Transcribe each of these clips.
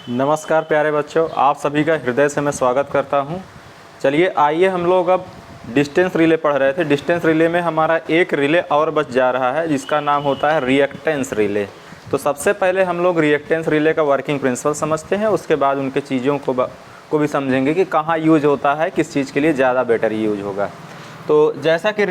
नमस्कार प्यारे बच्चों, आप सभी का हृदय से मैं स्वागत करता हूं। चलिए आइए हम लोग अब डिस्टेंस रिले पढ़ रहे थे। डिस्टेंस रिले में हमारा एक रिले और बच जा रहा है जिसका नाम होता है रिएक्टेंस रिले। तो सबसे पहले हम लोग रिएक्टेंस रिले का वर्किंग प्रिंसिपल समझते हैं, उसके बाद उनके चीज़ों को भी समझेंगे कि कहाँ यूज होता है, किस चीज़ के लिए ज़्यादा बेटर यूज होगा। तो जैसा कि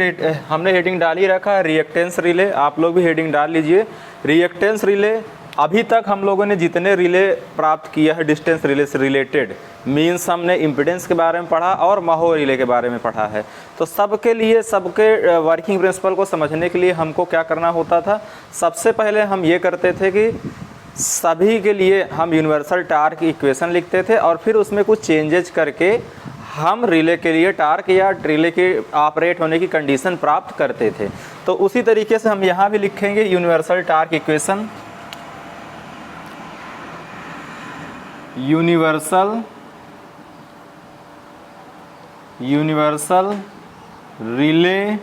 हमने हेडिंग डाल ही रखा है रिएक्टेंस रिले, आप लोग भी हेडिंग डाल लीजिए। रिएक्टेंस रिले, अभी तक हम लोगों ने जितने रिले प्राप्त किया है डिस्टेंस रिले से रिलेटेड, मीन्स हमने इम्पीडेंस के बारे में पढ़ा और माहो रिले के बारे में पढ़ा है। तो सबके लिए, सबके वर्किंग प्रिंसिपल को समझने के लिए हमको क्या करना होता था, सबसे पहले हम ये करते थे कि सभी के लिए हम यूनिवर्सल टार्क इक्वेशन लिखते थे और फिर उसमें कुछ चेंजेज करके हम रिले के लिए टार्क या रिले के ऑपरेट होने की कंडीशन प्राप्त करते थे। तो उसी तरीके से हम यहाँ भी लिखेंगे universal torque equation, universal relay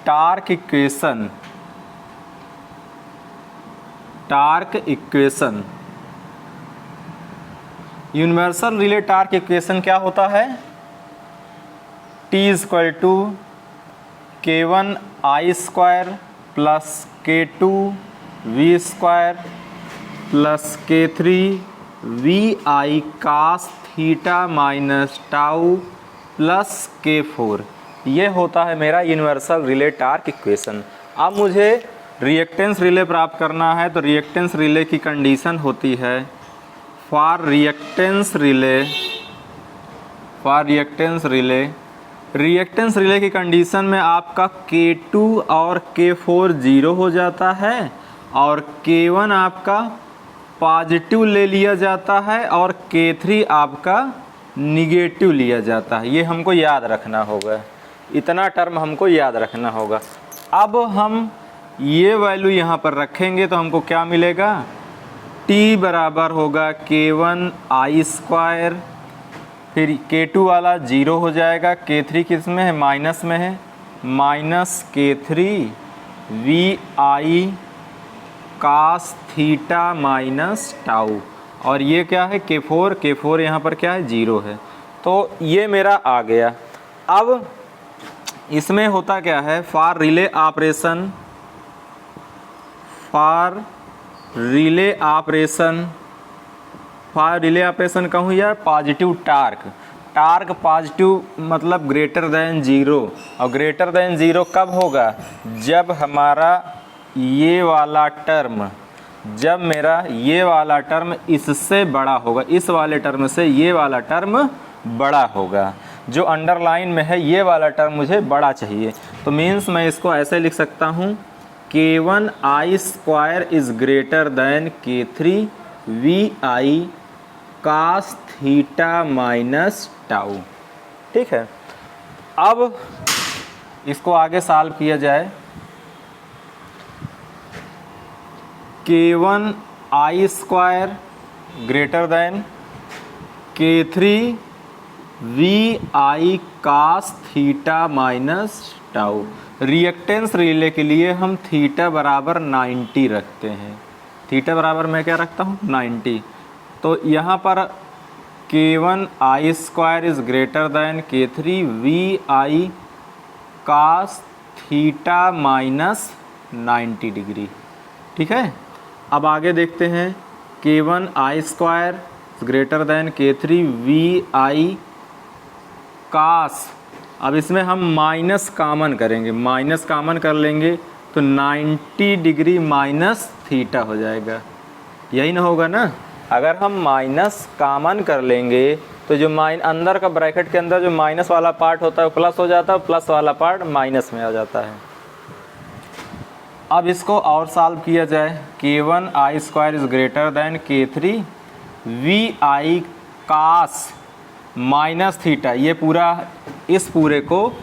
torque equation, universal relay torque equation क्या होता है? T = K1I² plus K2V² plus K3VI cos theta minus tau plus K4। ये होता है मेरा यूनिवर्सल रिले टार्क इक्वेशन। अब मुझे रिएक्टेंस रिले प्राप्त करना है, तो रिएक्टेंस रिले की कंडीशन होती है फॉर रिएक्टेंस रिले की कंडीशन में आपका K2 और K4 0 हो जाता है और K1 आपका पॉजिटिव ले लिया जाता है और K3 आपका निगेटिव लिया जाता है। ये हमको याद रखना होगा, इतना टर्म हमको याद रखना होगा। अब हम ये वैल्यू यहाँ पर रखेंगे तो हमको क्या मिलेगा? T बराबर होगा K1I², फिर K2 वाला 0 हो जाएगा, K3 किस में है? माइनस में है, minus K3VI cos theta minus tau, और ये क्या है? K4 यहाँ पर क्या है? 0 है। तो ये मेरा आ गया। अब इसमें होता क्या है? फॉर रिले ऑपरेशन कहूँ या पॉजिटिव टार्क पॉजिटिव मतलब ग्रेटर देन 0, और ग्रेटर देन 0 कब होगा? जब हमारा ये वाला टर्म, जब मेरा ये वाला टर्म इससे बड़ा होगा, इस वाले टर्म से ये वाला टर्म बड़ा होगा। जो अंडरलाइन में है ये वाला टर्म मुझे बड़ा चाहिए। तो मीन्स मैं इसको ऐसे लिख सकता हूँ, K1I² is greater than K3VI cos theta minus tau. ठीक है, अब इसको आगे सॉल्व किया जाए। K1I² greater than K3VI cos theta minus tau. Reactance relay के लिए हम थीटा बराबर 90 रखते हैं। थीटा बराबर मैं क्या रखता हूँ? 90। तो यहाँ पर K1I² is greater than K3VI cos theta minus 90 degree. ठीक है, अब आगे देखते हैं। K1I² greater than K3VI cos, अब इसमें हम माइनस कॉमन करेंगे, माइनस कॉमन कर लेंगे तो 90 डिग्री माइनस थीटा हो जाएगा। यही ना होगा ना? अगर हम माइनस कॉमन कर लेंगे तो जो अंदर का ब्रैकेट के अंदर जो माइनस वाला पार्ट होता है वो प्लस हो जाता है, प्लस वाला पार्ट माइनस में आ जाता है। अब इसको और सॉल्व किया जाए। K1I² is greater than K3VI cos minus theta, ये पूरा, इस पूरे को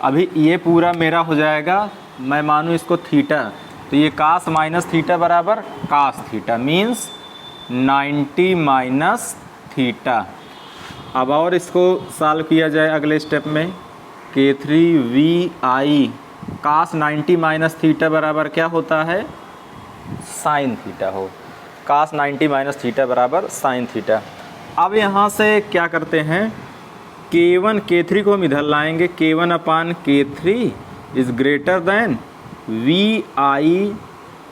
अभी ये पूरा मेरा हो जाएगा, मैं मानूँ इसको थीटा, तो ये cos माइनस थीटा बराबर cos theta, means 90 minus theta. अब और इसको सॉल्व किया जाए अगले स्टेप में। K3VI cos 90 माइनस थीटा बराबर क्या होता है? साइन थीटा हो। cos 90 माइनस थीटा बराबर साइन थीटा। अब यहाँ से क्या करते हैं, K1 K3 को हम इधर लाएंगे, K1 upon K3 is greater than VI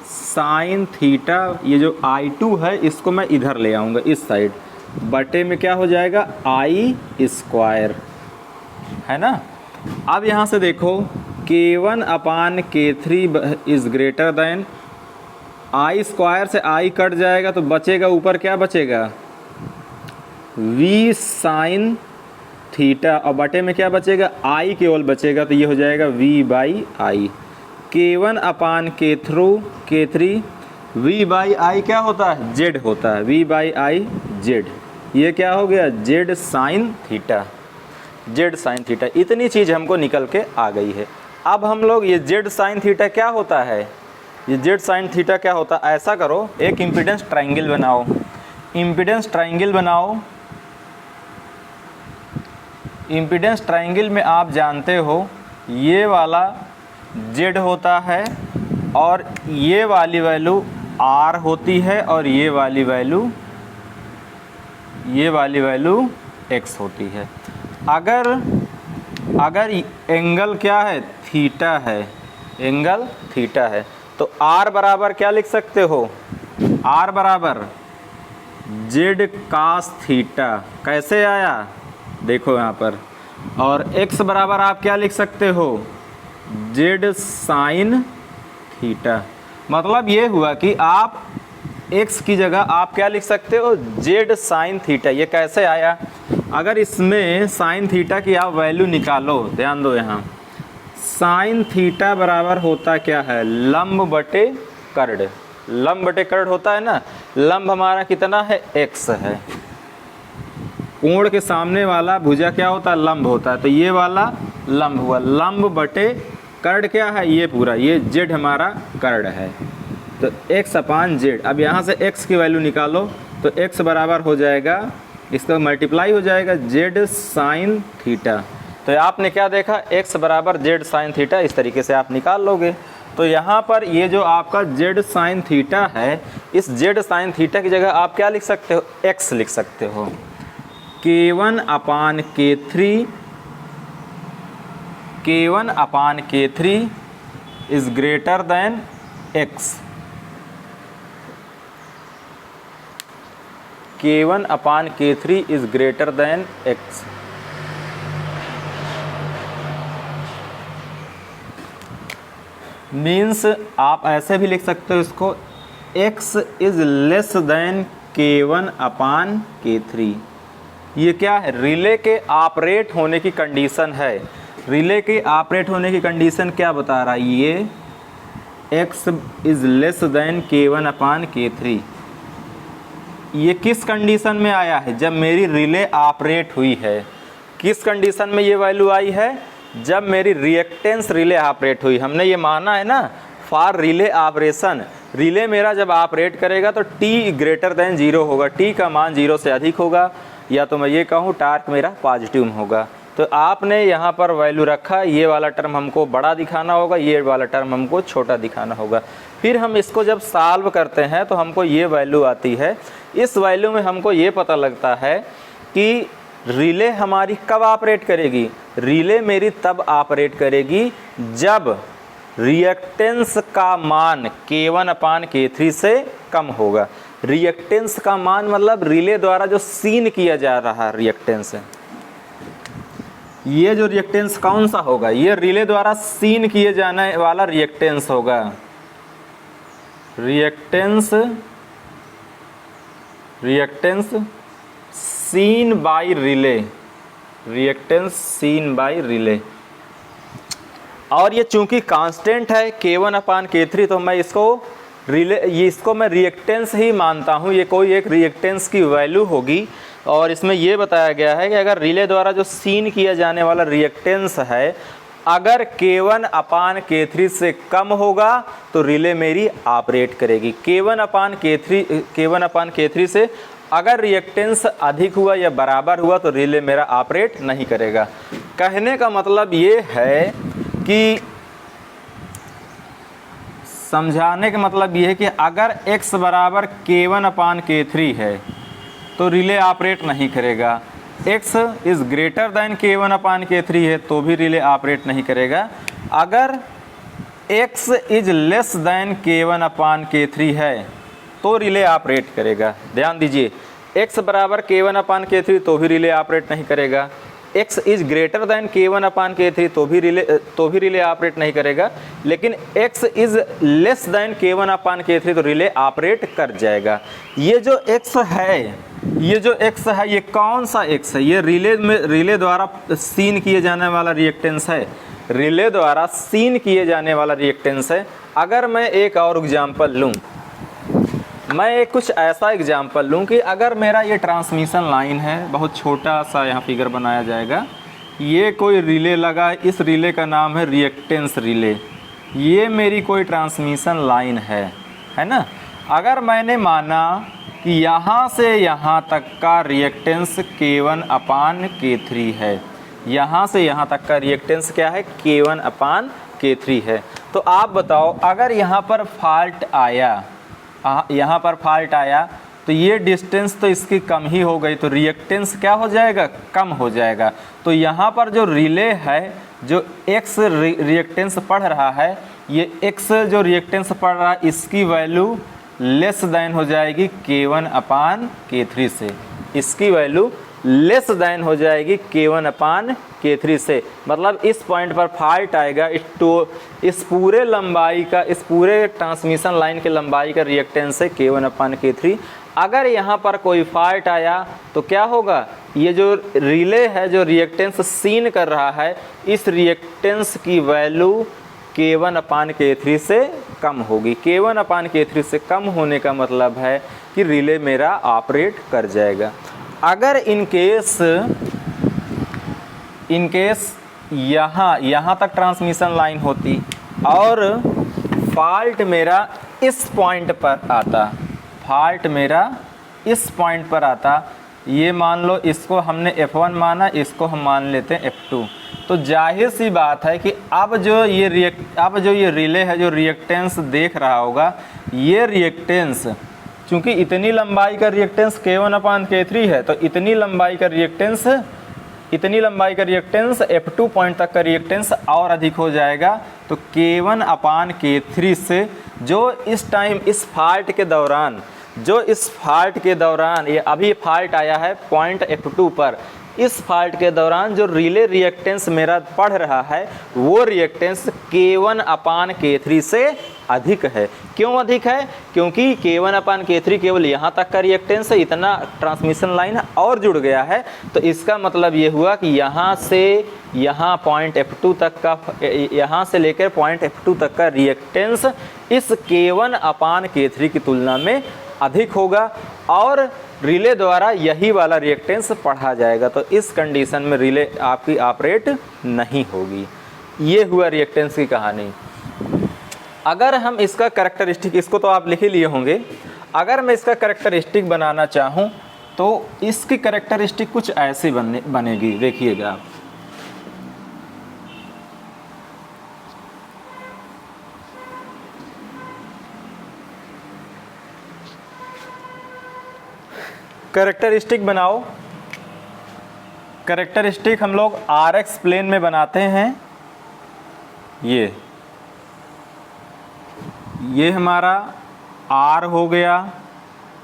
sine theta. ये जो I2 है इसको मैं इधर ले आऊँगा इस साइड, बटे में क्या हो जाएगा I स्क्वायर, है ना। अब यहाँ से देखो K1 upon K3 is greater than I square से I कट जाएगा तो बचेगा ऊपर, क्या बचेगा V साइन थीटा, और बटे में क्या बचेगा I केवल बचेगा, तो ये हो जाएगा V by I। K1 upon K3 V by I क्या होता है, Z होता है, V बाई I Z। ये क्या हो गया Z sine theta, Z sine theta. इतनी चीज़ हमको निकल के आ गई है। अब हम लोग ये Z साइन थीटा क्या होता है, ये Z साइन थीटा क्या होता है, ऐसा करो एक इम्पीडेंस ट्रायंगल बनाओ, इम्पीडेंस ट्रायंगल बनाओ। इम्पीडेंस ट्रायंगल में आप जानते हो ये वाला Z होता है और ये वाली वैल्यू R होती है और ये वाली वैल्यू X होती है। अगर एंगल क्या है, थीटा है, एंगल थीटा है, तो R बराबर क्या लिख सकते हो, R बराबर Z cos थीटा। कैसे आया देखो यहाँ पर, और X बराबर आप क्या लिख सकते हो, Z साइन थीटा। मतलब ये हुआ कि आप x की जगह आप क्या लिख सकते हो, Z साइन थीटा। ये कैसे आया, अगर इसमें साइन थीटा की आप वैल्यू निकालो, ध्यान दो यहाँ साइन थीटा बराबर होता क्या है, लंब बटे कर्ण। लंब बटे कर्ण होता है ना, लंब हमारा कितना है x है, कोण के सामने वाला भुजा क्या होता है, लंब होता है, तो ये वाला लंब हुआ, लंब बटे कर्ण क्या है, ये पूरा, ये Z हमारा कर्ण है, तो x अपान Z। अब यहाँ से x की वैल्यू निकालो तो x बराबर हो जाएगा, इसका मल्टीप्लाई हो जाएगा Z साइन थीटा। तो आपने क्या देखा, x बराबर Z साइन थीटा, इस तरीके से आप निकाल लोगे। तो यहाँ पर ये जो आपका Z साइन थीटा है, इस Z साइन थीटा की जगह आप क्या लिख सकते हो, x लिख सकते हो। K1 upon K3 is greater than x। K1 upon K3 is greater than x। Means आप ऐसे भी लिख सकते हो इसको, x is less than K1 upon K3। ये क्या है, रिले के ऑपरेट होने की कंडीशन है। रिले के ऑपरेट होने की कंडीशन क्या बता रहा है, ये x is less than K1 upon K3। ये किस कंडीशन में आया है, जब मेरी रिले ऑपरेट हुई है। किस कंडीशन में ये वैल्यू आई है, जब मेरी रिएक्टेंस रिले ऑपरेट हुई। हमने ये माना है ना, फॉर रिले ऑपरेशन, रिले मेरा जब ऑपरेट करेगा तो t ग्रेटर दैन 0 होगा, t का मान 0 से अधिक होगा, या तो मैं ये कहूँ टार्क मेरा पॉजिटिव होगा। तो आपने यहाँ पर वैल्यू रखा, ये वाला टर्म हमको बड़ा दिखाना होगा, ये वाला टर्म हमको छोटा दिखाना होगा। फिर हम इसको जब सॉल्व करते हैं तो हमको ये वैल्यू आती है। इस वैल्यू में हमको ये पता लगता है कि रिले हमारी कब ऑपरेट करेगी। रिले मेरी तब ऑपरेट करेगी जब रिएक्टेंस का मान K1 अपान K3 से कम होगा। रिएक्टेंस का मान मतलब रिले द्वारा जो सीन किया जा रहा है रिएक्टेंस, ये जो रिएक्टेंस कौन सा होगा, ये रिले द्वारा सीन किए जाने वाला रिएक्टेंस होगा। Reactance seen by relay, reactance seen by relay. और ये चूंकि कांस्टेंट है K1 अपान K3, तो मैं इसको इसको मैं रिएक्टेंस ही मानता हूँ। ये कोई एक रिएक्टेंस की वैल्यू होगी। और इसमें ये बताया गया है कि अगर रिले द्वारा जो सीन किया जाने वाला रिएक्टेंस है, अगर K1 अपान K3 से कम होगा तो रिले मेरी ऑपरेट करेगी। K1 अपान K3 से अगर रिएक्टेंस अधिक हुआ या बराबर हुआ तो रिले मेरा ऑपरेट नहीं करेगा। कहने का मतलब ये है कि समझाने का मतलब ये है कि अगर x बराबर K1/K3 है तो रिले ऑपरेट नहीं करेगा। x is greater than K1/K3 है तो भी रिले ऑपरेट नहीं करेगा। अगर x is less than K1/K3 है तो रिले ऑपरेट करेगा। ध्यान दीजिए, x बराबर K1/K3 तो भी रिले ऑपरेट नहीं करेगा। x is greater than K1/K3 तो भी रिले ऑपरेट नहीं करेगा। लेकिन x is less than K1/K3 तो रिले ऑपरेट कर जाएगा। ये जो x है, ये कौन सा x है? ये रिले द्वारा सीन किए जाने वाला रिएक्टेंस है। रिले द्वारा सीन किए जाने वाला रिएक्टेंस है। अगर मैं एक और एग्जाम्पल लूँ, मैं एक कुछ ऐसा एग्जाम्पल लूँ कि अगर मेरा ये ट्रांसमिशन लाइन है, बहुत छोटा सा यहाँ फिगर बनाया जाएगा, ये कोई रिले लगा, इस रिले का नाम है रिएक्टेंस रिले। ये मेरी कोई ट्रांसमिशन लाइन है ना। अगर मैंने माना कि यहाँ से यहाँ तक का रिएक्टेंस K1/K3 है, यहाँ से यहाँ तक का रिएक्टेंस क्या है? K1/K3 है। तो आप बताओ, अगर यहाँ पर फॉल्ट आया, तो ये डिस्टेंस तो इसकी कम ही हो गई, तो रिएक्टेंस क्या हो जाएगा? कम हो जाएगा। तो यहाँ पर जो रिले है, जो x रिएक्टेंस पढ़ रहा है, ये x जो रिएक्टेंस पढ़ रहा है, इसकी वैल्यू लेस दैन हो जाएगी K1/K3 से। इसकी वैल्यू लेस दैन हो जाएगी K1/K3 से। मतलब इस पॉइंट पर फॉल्ट आएगा, इस पूरे ट्रांसमिशन लाइन के लंबाई का रिएक्टेंस है K1/K3। अगर यहाँ पर कोई फॉल्ट आया तो क्या होगा? ये जो रिले है, जो रिएक्टेंस सीन कर रहा है, इस रिएक्टेंस की वैल्यू K1/K3 से कम होगी। K1/K3 से कम होने का मतलब है कि रिले मेरा ऑपरेट कर जाएगा। अगर इन केस यहाँ तक ट्रांसमिशन लाइन होती और फॉल्ट मेरा इस पॉइंट पर आता, ये मान लो इसको हमने F1 माना, इसको हम मान लेते हैं F2, तो जाहिर सी बात है कि अब जो ये रिले है, जो रिएक्टेंस देख रहा होगा, ये रिएक्टेंस, चूँकि इतनी लंबाई का रिएक्टेंस K1/K3 है, तो इतनी लंबाई का रिएक्टेंस F2 पॉइंट तक का रिएक्टेंस और अधिक हो जाएगा। तो K1/K3 से जो इस फॉल्ट के दौरान ये अभी फॉल्ट आया है पॉइंट F2 पर, इस फॉल्ट के दौरान जो रिले रिएक्टेंस मेरा पढ़ रहा है, वो रिएक्टेंस K1/K3 से अधिक है। क्यों अधिक है? क्योंकि K1/K3 केवल यहाँ तक का रिएक्टेंस है, इतना ट्रांसमिशन लाइन और जुड़ गया है। तो इसका मतलब ये हुआ कि यहाँ से यहाँ पॉइंट F2 तक का, यहाँ से लेकर पॉइंट F2 तक का रिएक्टेंस इस K1/K3 की तुलना में अधिक होगा और रिले द्वारा यही वाला रिएक्टेंस पढ़ा जाएगा। तो इस कंडीशन में रिले आपकी ऑपरेट नहीं होगी। ये हुआ रिएक्टेंस की कहानी। अगर हम इसका कैरेक्टरिस्टिक, इसको तो आप लिख ही लिए होंगे, अगर मैं इसका कैरेक्टरिस्टिक बनाना चाहूँ तो इसकी कैरेक्टरिस्टिक कुछ ऐसी बनेगी। देखिएगा आप, कैरेक्टरिस्टिक बनाओ। कैरेक्टरिस्टिक हम लोग RX प्लेन में बनाते हैं। ये हमारा R हो गया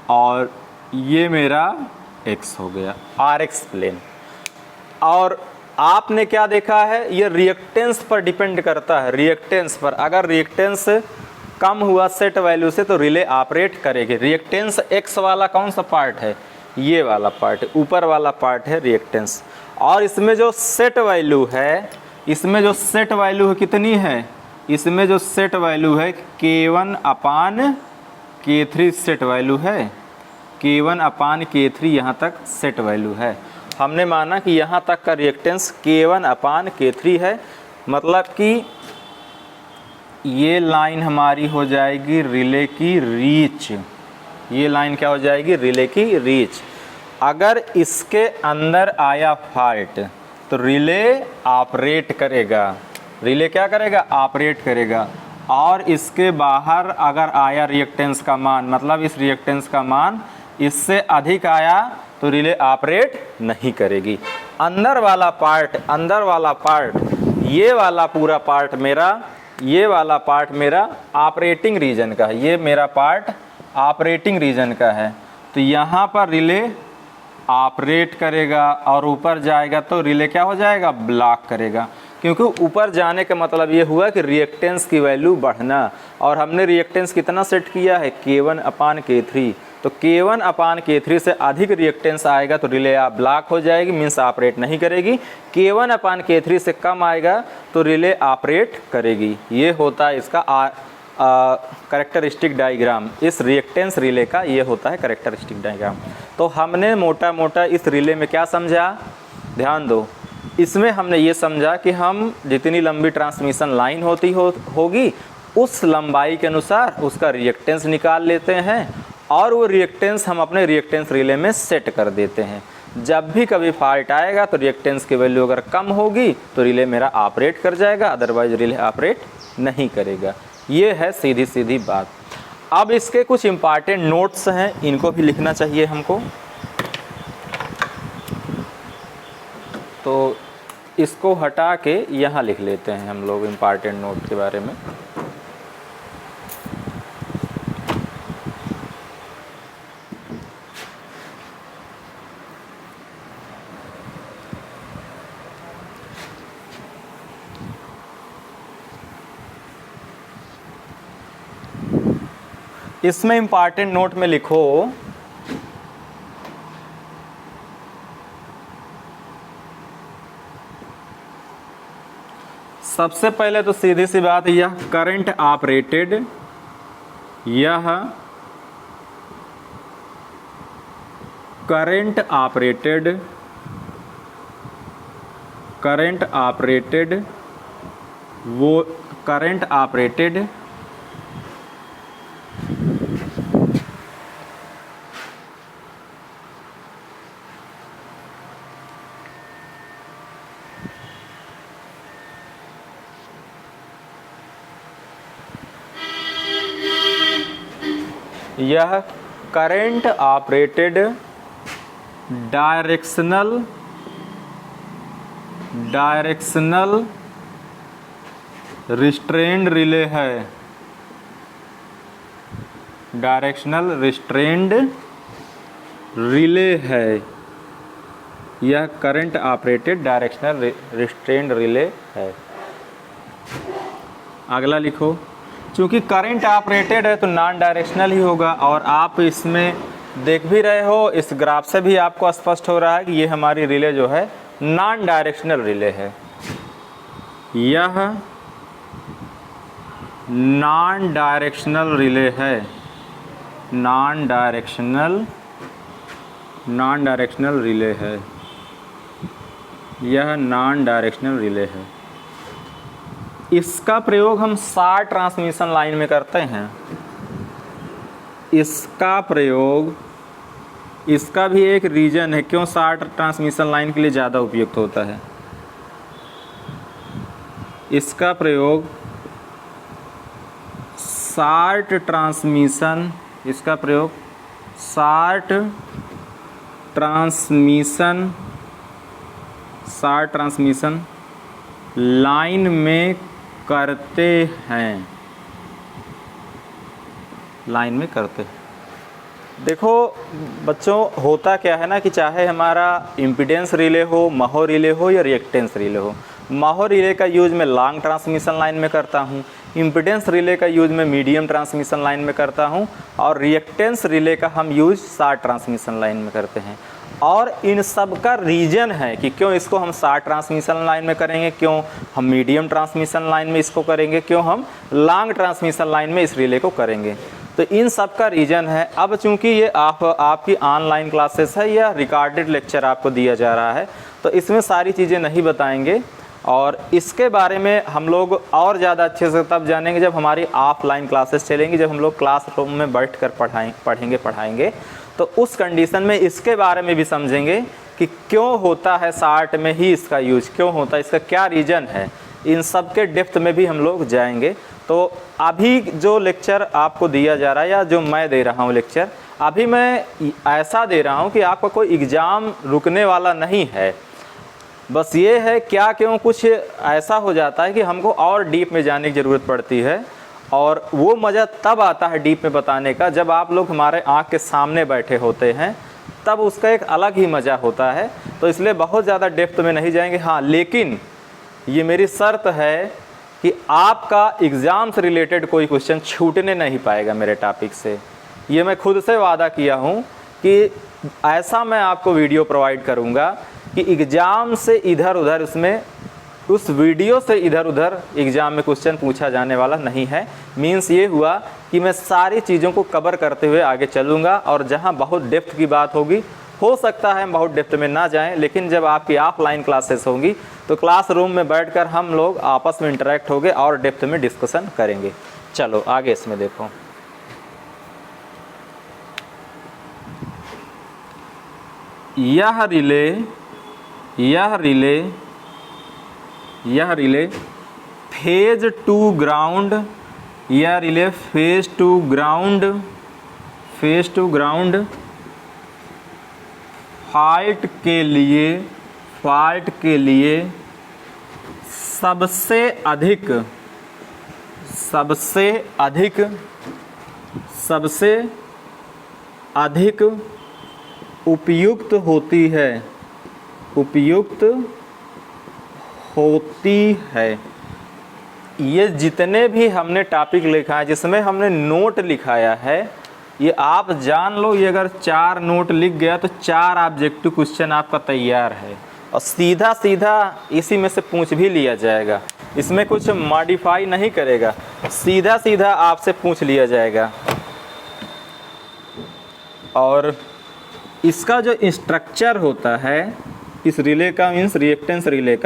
और ये मेरा X हो गया, RX प्लेन। और आपने क्या देखा है, ये रिएक्टेंस पर डिपेंड करता है, रिएक्टेंस पर। अगर रिएक्टेंस कम हुआ सेट वैल्यू से तो रिले ऑपरेट करेगी। रिएक्टेंस X वाला कौन सा पार्ट है? ये वाला पार्ट, ऊपर वाला पार्ट है रिएक्टेंस। और इसमें जो सेट वैल्यू है, कितनी है? इसमें जो सेट वैल्यू है K1/K3 सेट वैल्यू है, K1/K3 यहाँ तक सेट वैल्यू है। हमने माना कि यहाँ तक का रिएक्टेंस K1/K3 है, मतलब कि ये लाइन हमारी हो जाएगी रिले की रीच। ये लाइन क्या हो जाएगी? रिले की रीच। अगर इसके अंदर आया फॉल्ट तो रिले ऑपरेट करेगा। रिले क्या करेगा? ऑपरेट करेगा। और इसके बाहर अगर आया रिएक्टेंस का मान, मतलब इस रिएक्टेंस का मान इससे अधिक आया तो रिले ऑपरेट नहीं करेगी। अंदर वाला पार्ट ये वाला पूरा पार्ट मेरा, ये वाला पार्ट मेरा ऑपरेटिंग रीजन का है, ये मेरा पार्ट ऑपरेटिंग रीजन का है। तो यहाँ पर रिले ऑपरेट करेगा और ऊपर जाएगा तो रिले क्या हो जाएगा, ब्लॉक करेगा। क्योंकि ऊपर जाने का मतलब ये हुआ कि रिएक्टेंस की वैल्यू बढ़ना, और हमने रिएक्टेंस कितना सेट किया है, K1/K3। तो K1/K3 से अधिक रिएक्टेंस आएगा तो रिले ब्लॉक हो जाएगी, मीन्स ऑपरेट नहीं करेगी। K1/K3 से कम आएगा तो रिले ऑपरेट करेगी। ये होता है इसका कैरेक्टरिस्टिक डायग्राम, इस रिएक्टेंस रिले का ये होता है कैरेक्टरिस्टिक डायग्राम। तो हमने मोटा मोटा इस रिले में क्या समझा, ध्यान दो। इसमें हमने ये समझा कि हम जितनी लंबी ट्रांसमिशन लाइन होगी उस लंबाई के अनुसार उसका रिएक्टेंस निकाल लेते हैं, और वो रिएक्टेंस हम अपने रिएक्टेंस रिले में सेट कर देते हैं। जब भी कभी फॉल्ट आएगा तो रिएक्टेंस की वैल्यू अगर कम होगी तो रिले मेरा ऑपरेट कर जाएगा, अदरवाइज रिले ऑपरेट नहीं करेगा। ये है सीधी सीधी बात। अब इसके कुछ इम्पॉर्टेंट नोट्स हैं, इनको भी लिखना चाहिए हमको। तो इसको हटा के यहाँ लिख लेते हैं हम लोग इम्पॉर्टेंट नोट के बारे में। इसमें इम्पॉर्टेंट नोट में लिखो, सबसे पहले तो सीधी सी बात, यह करंट ऑपरेटेड, यह करंट ऑपरेटेड वो करंट ऑपरेटेड यह current operated directional restrained relay है। डायरेक्शनल रिस्ट्रेंड रिले है, यह current operated directional restrained relay है। अगला लिखो, चूँकि करंट ऑपरेटेड है तो नॉन डायरेक्शनल ही होगा, और आप इसमें देख भी रहे हो, इस ग्राफ से भी आपको स्पष्ट हो रहा है कि ये हमारी रिले जो है नॉन डायरेक्शनल रिले है। यह नॉन डायरेक्शनल रिले है, नॉन डायरेक्शनल रिले है, यह नॉन डायरेक्शनल रिले है। इसका प्रयोग हम शॉर्ट ट्रांसमिशन लाइन में करते हैं। इसका प्रयोग, इसका भी एक रीजन है क्यों शॉर्ट ट्रांसमिशन लाइन के लिए ज़्यादा उपयुक्त होता है। इसका प्रयोग शॉर्ट ट्रांसमिशन लाइन में करते हैं, लाइन में करते हैं। देखो बच्चों, होता क्या है ना कि चाहे हमारा इम्पीडेंस रिले हो, महो रिले हो या रिएक्टेंस रिले हो, महो रिले का यूज़ मैं लॉन्ग ट्रांसमिशन लाइन में करता हूँ, इम्पीडेंस रिले का यूज़ मैं मीडियम ट्रांसमिशन लाइन में करता हूँ, और रिएक्टेंस रिले का हम यूज़ शॉर्ट ट्रांसमिशन लाइन में करते हैं। और इन सब का रीजन है कि क्यों इसको हम शॉर्ट ट्रांसमिशन लाइन में करेंगे, क्यों हम मीडियम ट्रांसमिशन लाइन में इसको करेंगे, क्यों हम लॉन्ग ट्रांसमिशन लाइन में इस रिले को करेंगे। तो इन सब का रीज़न है। अब चूंकि ये आपकी ऑनलाइन क्लासेस है या रिकॉर्डेड लेक्चर आपको दिया जा रहा है, तो इसमें सारी चीज़ें नहीं बताएंगे, और इसके बारे में हम लोग और ज़्यादा अच्छे से तब जानेंगे जब हमारी ऑफलाइन क्लासेस चलेंगी, जब हम लोग क्लासरूम में बैठ कर पढ़ाएंगे तो उस कंडीशन में इसके बारे में भी समझेंगे कि क्यों होता है शॉर्ट में ही इसका यूज, क्यों होता है, इसका क्या रीज़न है, इन सब के डेप्थ में भी हम लोग जाएंगे। तो अभी जो लेक्चर आपको दिया जा रहा है या जो मैं दे रहा हूँ लेक्चर, अभी मैं ऐसा दे रहा हूँ कि आपका कोई एग्ज़ाम रुकने वाला नहीं है। बस ये है क्या क्यों कुछ ऐसा हो जाता है कि हमको और डीप में जाने की ज़रूरत पड़ती है, और वो मज़ा तब आता है डीप में बताने का जब आप लोग हमारे आँख के सामने बैठे होते हैं, तब उसका एक अलग ही मज़ा होता है। तो इसलिए बहुत ज़्यादा डेप्थ में नहीं जाएंगे। हाँ, लेकिन ये मेरी शर्त है कि आपका एग्ज़ाम से रिलेटेड कोई क्वेश्चन छूटने नहीं पाएगा मेरे टॉपिक से। ये मैं खुद से वादा किया हूँ कि ऐसा मैं आपको वीडियो प्रोवाइड करूँगा कि एग्ज़ाम से इधर उधर उसमें उस वीडियो से इधर उधर एग्ज़ाम में क्वेश्चन पूछा जाने वाला नहीं है। मीन्स ये हुआ कि मैं सारी चीज़ों को कवर करते हुए आगे चलूँगा, और जहाँ बहुत डेप्थ की बात होगी, हो सकता है हम बहुत डेप्थ में ना जाएं, लेकिन जब आपकी ऑफलाइन क्लासेस होंगी तो क्लासरूम में बैठकर हम लोग आपस में इंटरेक्ट होंगे और डेप्थ में डिस्कशन करेंगे। चलो आगे इसमें देखो। यह रिले फेज टू ग्राउंड, यह relay phase two ground fight के लिए सबसे अधिक उपयुक्त होती है। ये जितने भी हमने टॉपिक लिखा है, जिसमें हमने नोट लिखाया है, ये आप जान लो, ये अगर 4 नोट लिख गया तो 4 ऑब्जेक्टिव क्वेश्चन आपका तैयार है, और सीधा सीधा इसी में से पूछ भी लिया जाएगा। इसमें कुछ मॉडिफाई नहीं करेगा, सीधा सीधा आपसे पूछ लिया जाएगा। और इसका जो स्ट्रक्चर होता है इस रिले का, मीन्स रिएक्टेंस रिले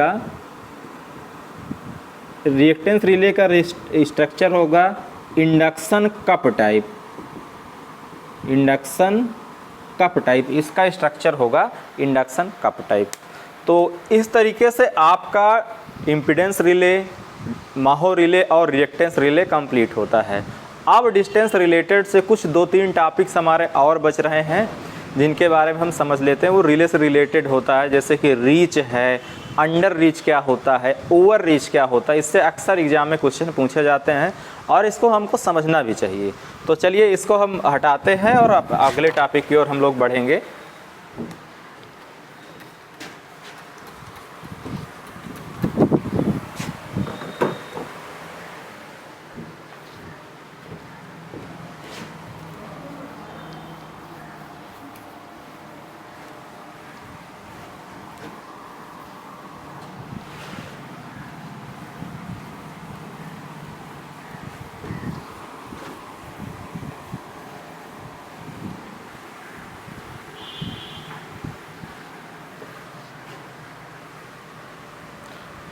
का स्ट्रक्चर होगा इंडक्शन कप टाइप। इसका स्ट्रक्चर होगा इंडक्शन कप टाइप। तो इस तरीके से आपका इम्पीडेंस रिले, माहो रिले और रिएक्टेंस रिले कंप्लीट होता है। अब डिस्टेंस रिलेटेड से कुछ 2-3 टॉपिक्स हमारे और बच रहे हैं, जिनके बारे में हम समझ लेते हैं। वो रिले से रिलेटेड होता है, जैसे कि रीच है, अंडर रीच क्या होता है, ओवर रीच क्या होता है। इससे अक्सर एग्जाम में क्वेश्चन पूछे जाते हैं और इसको हमको समझना भी चाहिए। तो चलिए इसको हम हटाते हैं और अगले टॉपिक की ओर हम लोग बढ़ेंगे।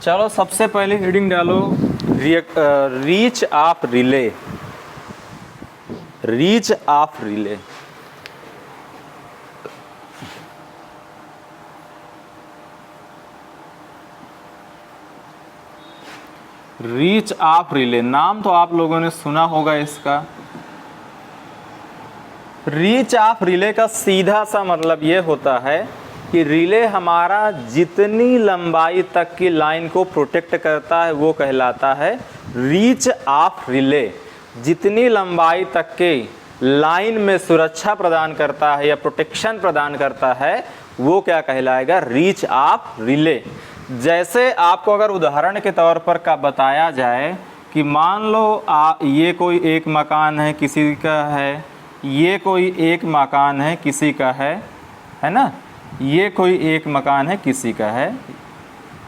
चलो सबसे पहले हेडिंग डालो reach of relay. Reach of relay, reach of relay नाम तो आप लोगों ने सुना होगा इसका। रीच ऑफ रिले का सीधा सा मतलब ये होता है कि रिले हमारा जितनी लंबाई तक की लाइन को प्रोटेक्ट करता है वो कहलाता है रीच ऑफ रिले। जितनी लंबाई तक के लाइन में सुरक्षा प्रदान करता है या प्रोटेक्शन प्रदान करता है वो क्या कहलाएगा, रीच ऑफ रिले। जैसे आपको अगर उदाहरण के तौर पर का बताया जाए कि मान लो ये कोई एक मकान है किसी का है, ये कोई एक मकान है किसी का है ना, ये कोई एक मकान है किसी का है।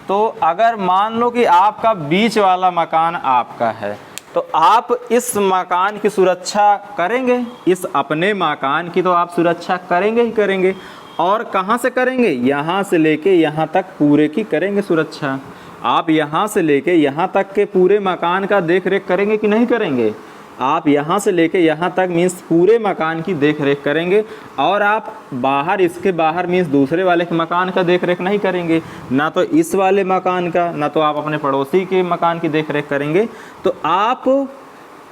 तो अगर मान लो कि आपका बीच वाला मकान आपका है, तो आप इस मकान की सुरक्षा करेंगे, इस अपने मकान की तो आप सुरक्षा करेंगे ही करेंगे। और कहाँ से करेंगे, यहाँ से लेके यहाँ तक पूरे की करेंगे सुरक्षा। आप यहाँ से लेके यहाँ तक के पूरे मकान का देख रेख करेंगे कि नहीं करेंगे। आप यहाँ से लेके यहाँ तक मीन्स पूरे मकान की देख रेख करेंगे, और आप बाहर, इसके बाहर मीन्स दूसरे वाले के मकान का देख रेख नहीं करेंगे, ना तो इस वाले मकान का, ना तो आप अपने पड़ोसी के मकान की देख रेख करेंगे। तो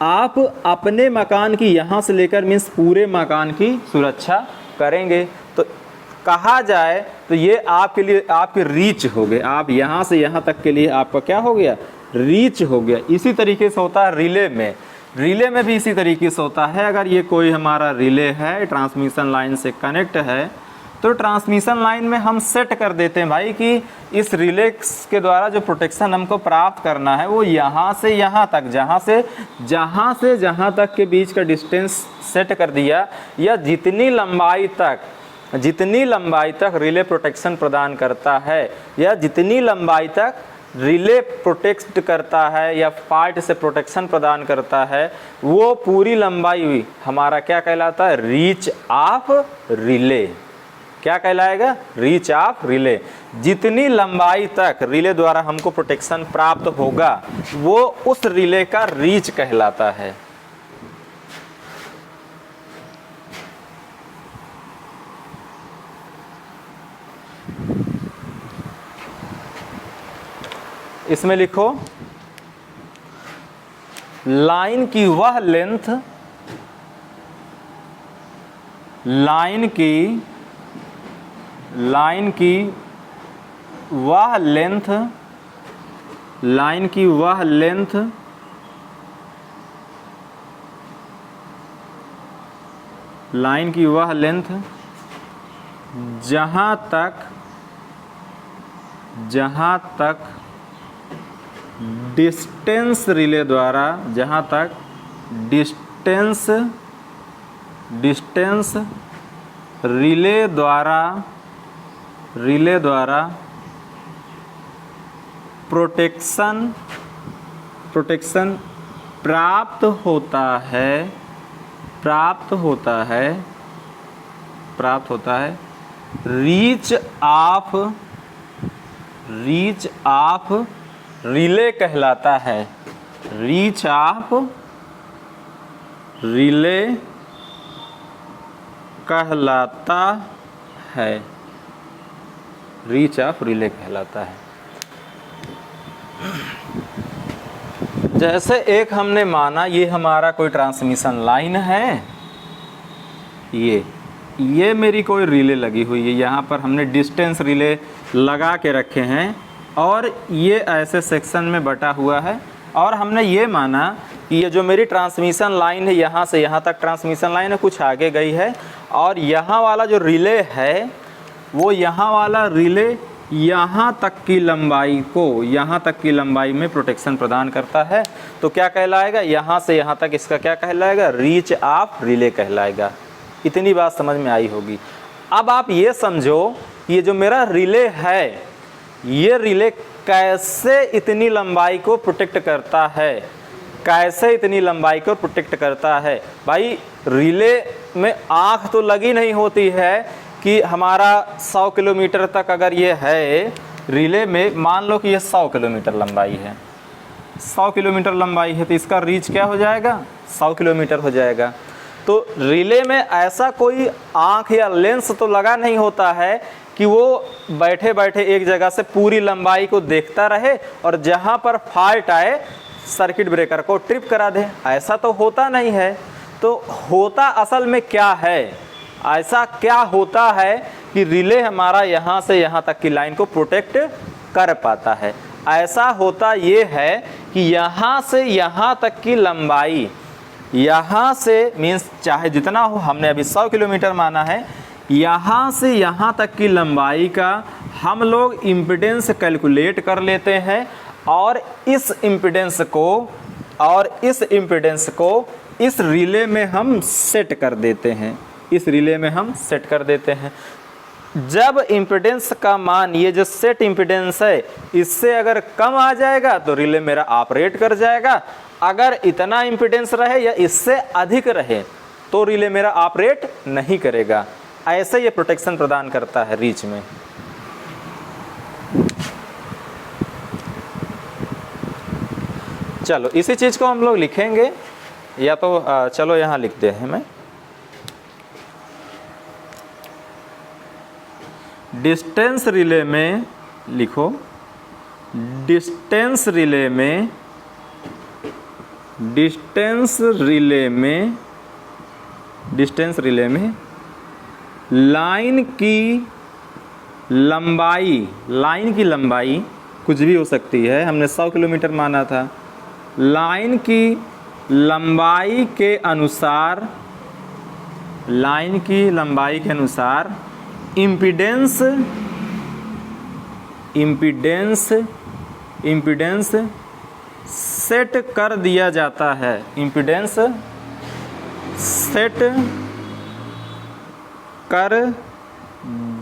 आप अपने मकान की यहाँ से लेकर मीन्स पूरे मकान की सुरक्षा करेंगे। तो कहा जाए तो ये आपके लिए आपकी रीच हो गए, आप यहाँ से यहाँ तक के लिए आपका क्या हो गया, रीच हो गया। इसी तरीके से होता है रिले में भी इसी तरीके से होता है। अगर ये कोई हमारा रिले है, ट्रांसमिशन लाइन से कनेक्ट है, तो ट्रांसमिशन लाइन में हम सेट कर देते हैं भाई कि इस रिले के द्वारा जो प्रोटेक्शन हमको प्राप्त करना है वो यहाँ से यहाँ तक, जहाँ तक के बीच का डिस्टेंस सेट कर दिया, या जितनी लंबाई तक रिले प्रोटेक्शन प्रदान करता है, या जितनी लंबाई तक रिले प्रोटेक्ट करता है या पार्ट से प्रोटेक्शन प्रदान करता है, वो पूरी लंबाई हमारा क्या कहलाता है, रीच ऑफ रिले। क्या कहलाएगा, रीच ऑफ रिले। जितनी लंबाई तक रिले द्वारा हमको प्रोटेक्शन प्राप्त होगा वो उस रिले का रीच कहलाता है। इसमें लिखो लाइन की वह लेंथ, लाइन की वह लेंथ जहां तक डिस्टेंस रिले द्वारा, जहां तक डिस्टेंस रिले द्वारा प्रोटेक्शन प्राप्त होता है रीच ऑफ रिले कहलाता है। रीच ऑफ रिले कहलाता है। रीच ऑफ रिले कहलाता है। जैसे एक हमने माना ये हमारा कोई ट्रांसमिशन लाइन है, ये मेरी कोई रिले लगी हुई है, यहाँ पर हमने डिस्टेंस रिले लगा के रखे हैं और ये ऐसे सेक्शन में बटा हुआ है, और हमने ये माना कि ये जो मेरी ट्रांसमिशन लाइन है यहाँ से यहाँ तक ट्रांसमिशन लाइन है, कुछ आगे गई है, और यहाँ वाला जो रिले है वो यहाँ वाला रिले यहाँ तक की लंबाई में प्रोटेक्शन प्रदान करता है। तो क्या कहलाएगा, यहाँ से यहाँ तक इसका क्या कहलाएगा, रीच ऑफ रिले कहलाएगा। इतनी बात समझ में आई होगी। अब आप ये समझो ये जो मेरा रिले है, ये रिले कैसे इतनी लंबाई को प्रोटेक्ट करता है, कैसे इतनी लंबाई को प्रोटेक्ट करता है। भाई रिले में आँख तो लगी नहीं होती है कि हमारा 100 किलोमीटर तक अगर ये है रिले में, मान लो कि ये 100 किलोमीटर लंबाई है, 100 किलोमीटर लंबाई है, तो इसका रीच क्या हो जाएगा, 100 किलोमीटर हो जाएगा। तो रिले में ऐसा कोई आँख या लेंस तो लगा नहीं होता है कि वो बैठे बैठे एक जगह से पूरी लंबाई को देखता रहे और जहाँ पर फॉल्ट आए सर्किट ब्रेकर को ट्रिप करा दे, ऐसा तो होता नहीं है। तो होता असल में क्या है, ऐसा क्या होता है कि रिले हमारा यहाँ से यहाँ तक की लाइन को प्रोटेक्ट कर पाता है। ऐसा होता ये है कि यहाँ से यहाँ तक की लंबाई, यहाँ से मीन्स चाहे जितना हो, हमने अभी 100 किलोमीटर माना है, यहाँ से यहाँ तक की लंबाई का हम लोग इम्पीडेंस कैलकुलेट कर लेते हैं, और इस इम्पीडेंस को इस रिले में हम सेट कर देते हैं। जब इम्पीडेंस का मान, ये जो सेट इम्पीडेंस है, इससे अगर कम आ जाएगा तो रिले मेरा ऑपरेट कर जाएगा। अगर इतना इम्पीडेंस रहे या इससे अधिक रहे तो रिले मेरा ऑपरेट नहीं करेगा। ऐसे ये प्रोटेक्शन प्रदान करता है रीच में। चलो इसी चीज़ को हम लोग लिखेंगे या तो चलो यहाँ लिखते हैं मैं, डिस्टेंस रिले में लिखो, डिस्टेंस रिले में, डिस्टेंस रिले में, डिस्टेंस रिले में लाइन की लंबाई, लाइन की लंबाई कुछ भी हो सकती है, हमने 100 किलोमीटर माना था, लाइन की लंबाई के अनुसार, लाइन की लंबाई के अनुसार इम्पीडेंस, इम्पीडेंस, इम्पीडेंस सेट कर दिया जाता है, इम्पीडेंस सेट कर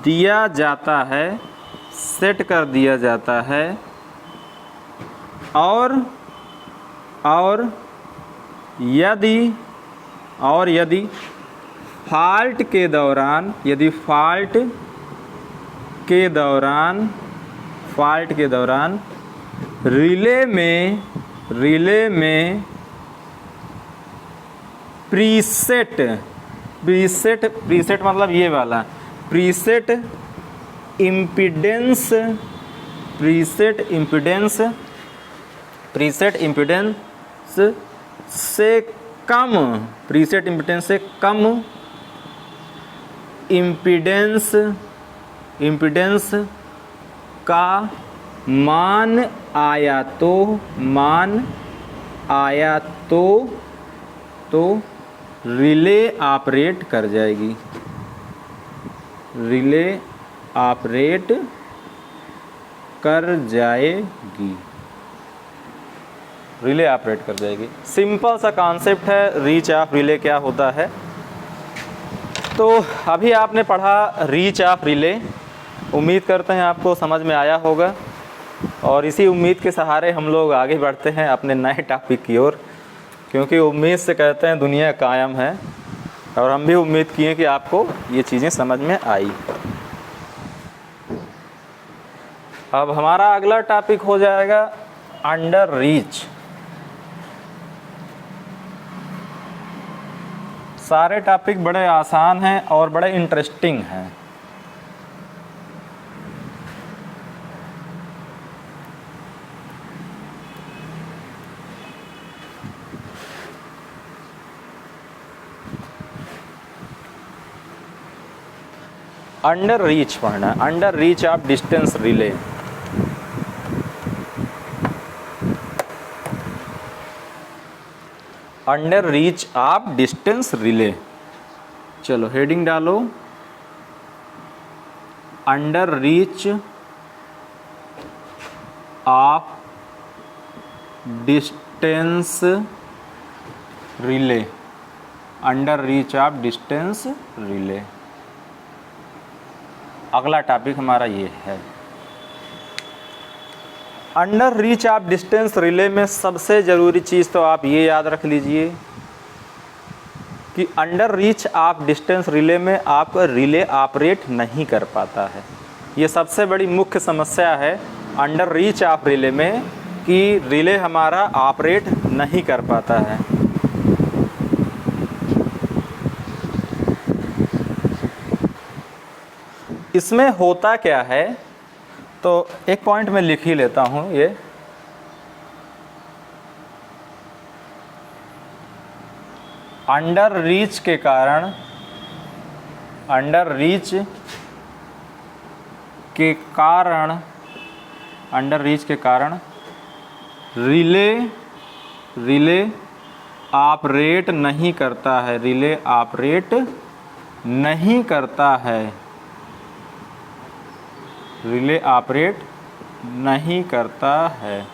दिया जाता है, सेट कर दिया जाता है, और यदि फॉल्ट के दौरान, यदि फॉल्ट के दौरान रिले में प्रीसेट मतलब ये वाला प्रीसेट इम्पीडेंस से कम, प्रीसेट इम्पीडेंस से कम इम्पीडेंस का मान आया तो रिले ऑपरेट कर जाएगी, रिले ऑपरेट कर जाएगी, रिले ऑपरेट कर जाएगी। सिंपल सा कॉन्सेप्ट है रीच ऑफ रिले क्या होता है। तो अभी आपने पढ़ा रीच ऑफ रिले, उम्मीद करते हैं आपको समझ में आया होगा, और इसी उम्मीद के सहारे हम लोग आगे बढ़ते हैं अपने नए टॉपिक की ओर, क्योंकि उम्मीद से कहते हैं दुनिया कायम है, और हम भी उम्मीद किए कि आपको ये चीज़ें समझ में आई। अब हमारा अगला टॉपिक हो जाएगा अंडर रीच। सारे टॉपिक बड़े आसान हैं और बड़े इंटरेस्टिंग हैं। अंडर रीच पढ़ना, under reach of distance relay. Under reach of distance relay, चलो हेडिंग डालो, under reach of distance relay, under reach of distance relay. अगला टॉपिक हमारा ये है। Under reach of distance relay में सबसे ज़रूरी चीज़ तो आप ये याद रख लीजिए कि under reach of distance relay में आपका रिले ऑपरेट नहीं कर पाता है। ये सबसे बड़ी मुख्य समस्या है अंडर रीच ऑफ रिले में, कि रिले हमारा ऑपरेट नहीं कर पाता है। इसमें होता क्या है, तो एक पॉइंट मैं लिख ही लेता हूँ ये, अंडर रीच के कारण, अंडर रीच के कारण, अंडर रीच के कारण रिले ऑपरेट नहीं करता है, रिले ऑपरेट नहीं करता है, रिले ऑपरेट नहीं करता है।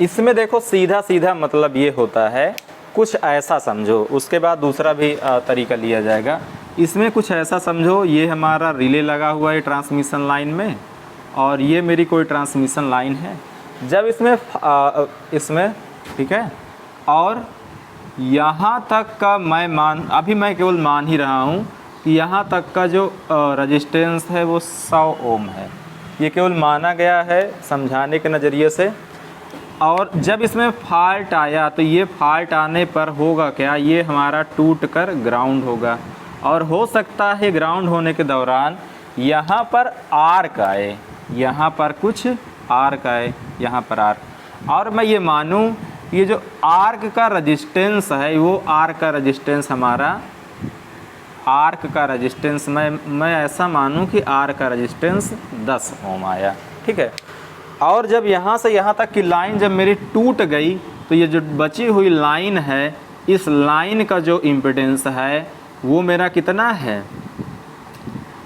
इसमें देखो सीधा सीधा मतलब ये होता है, कुछ ऐसा समझो, उसके बाद दूसरा भी तरीका लिया जाएगा। इसमें कुछ ऐसा समझो, ये हमारा रिले लगा हुआ है ट्रांसमिशन लाइन में, और ये मेरी कोई ट्रांसमिशन लाइन है। जब इसमें ठीक है, और यहाँ तक का अभी मैं केवल मान ही रहा हूँ कि यहाँ तक का जो रेजिस्टेंस है वो 100 ओम है। ये केवल माना गया है समझाने के नज़रिए से, और जब इसमें फॉल्ट आया तो ये फॉल्ट आने पर होगा क्या, ये हमारा टूट कर ग्राउंड होगा। और हो सकता है ग्राउंड होने के दौरान यहाँ पर आर्क आए, यहाँ पर कुछ आर्क आए, यहाँ पर आर्क। और मैं ये मानूँ ये जो आर्क का रजिस्टेंस है वो आर्क का रजिस्टेंस हमारा आर्क का रजिस्टेंस मैं ऐसा मानूं कि आर्क का रजिस्टेंस 10 ओम आया, ठीक है। और जब यहाँ से यहाँ तक की लाइन जब मेरी टूट गई तो ये जो बची हुई लाइन है, इस लाइन का जो इम्पीडेंस है वो मेरा कितना है,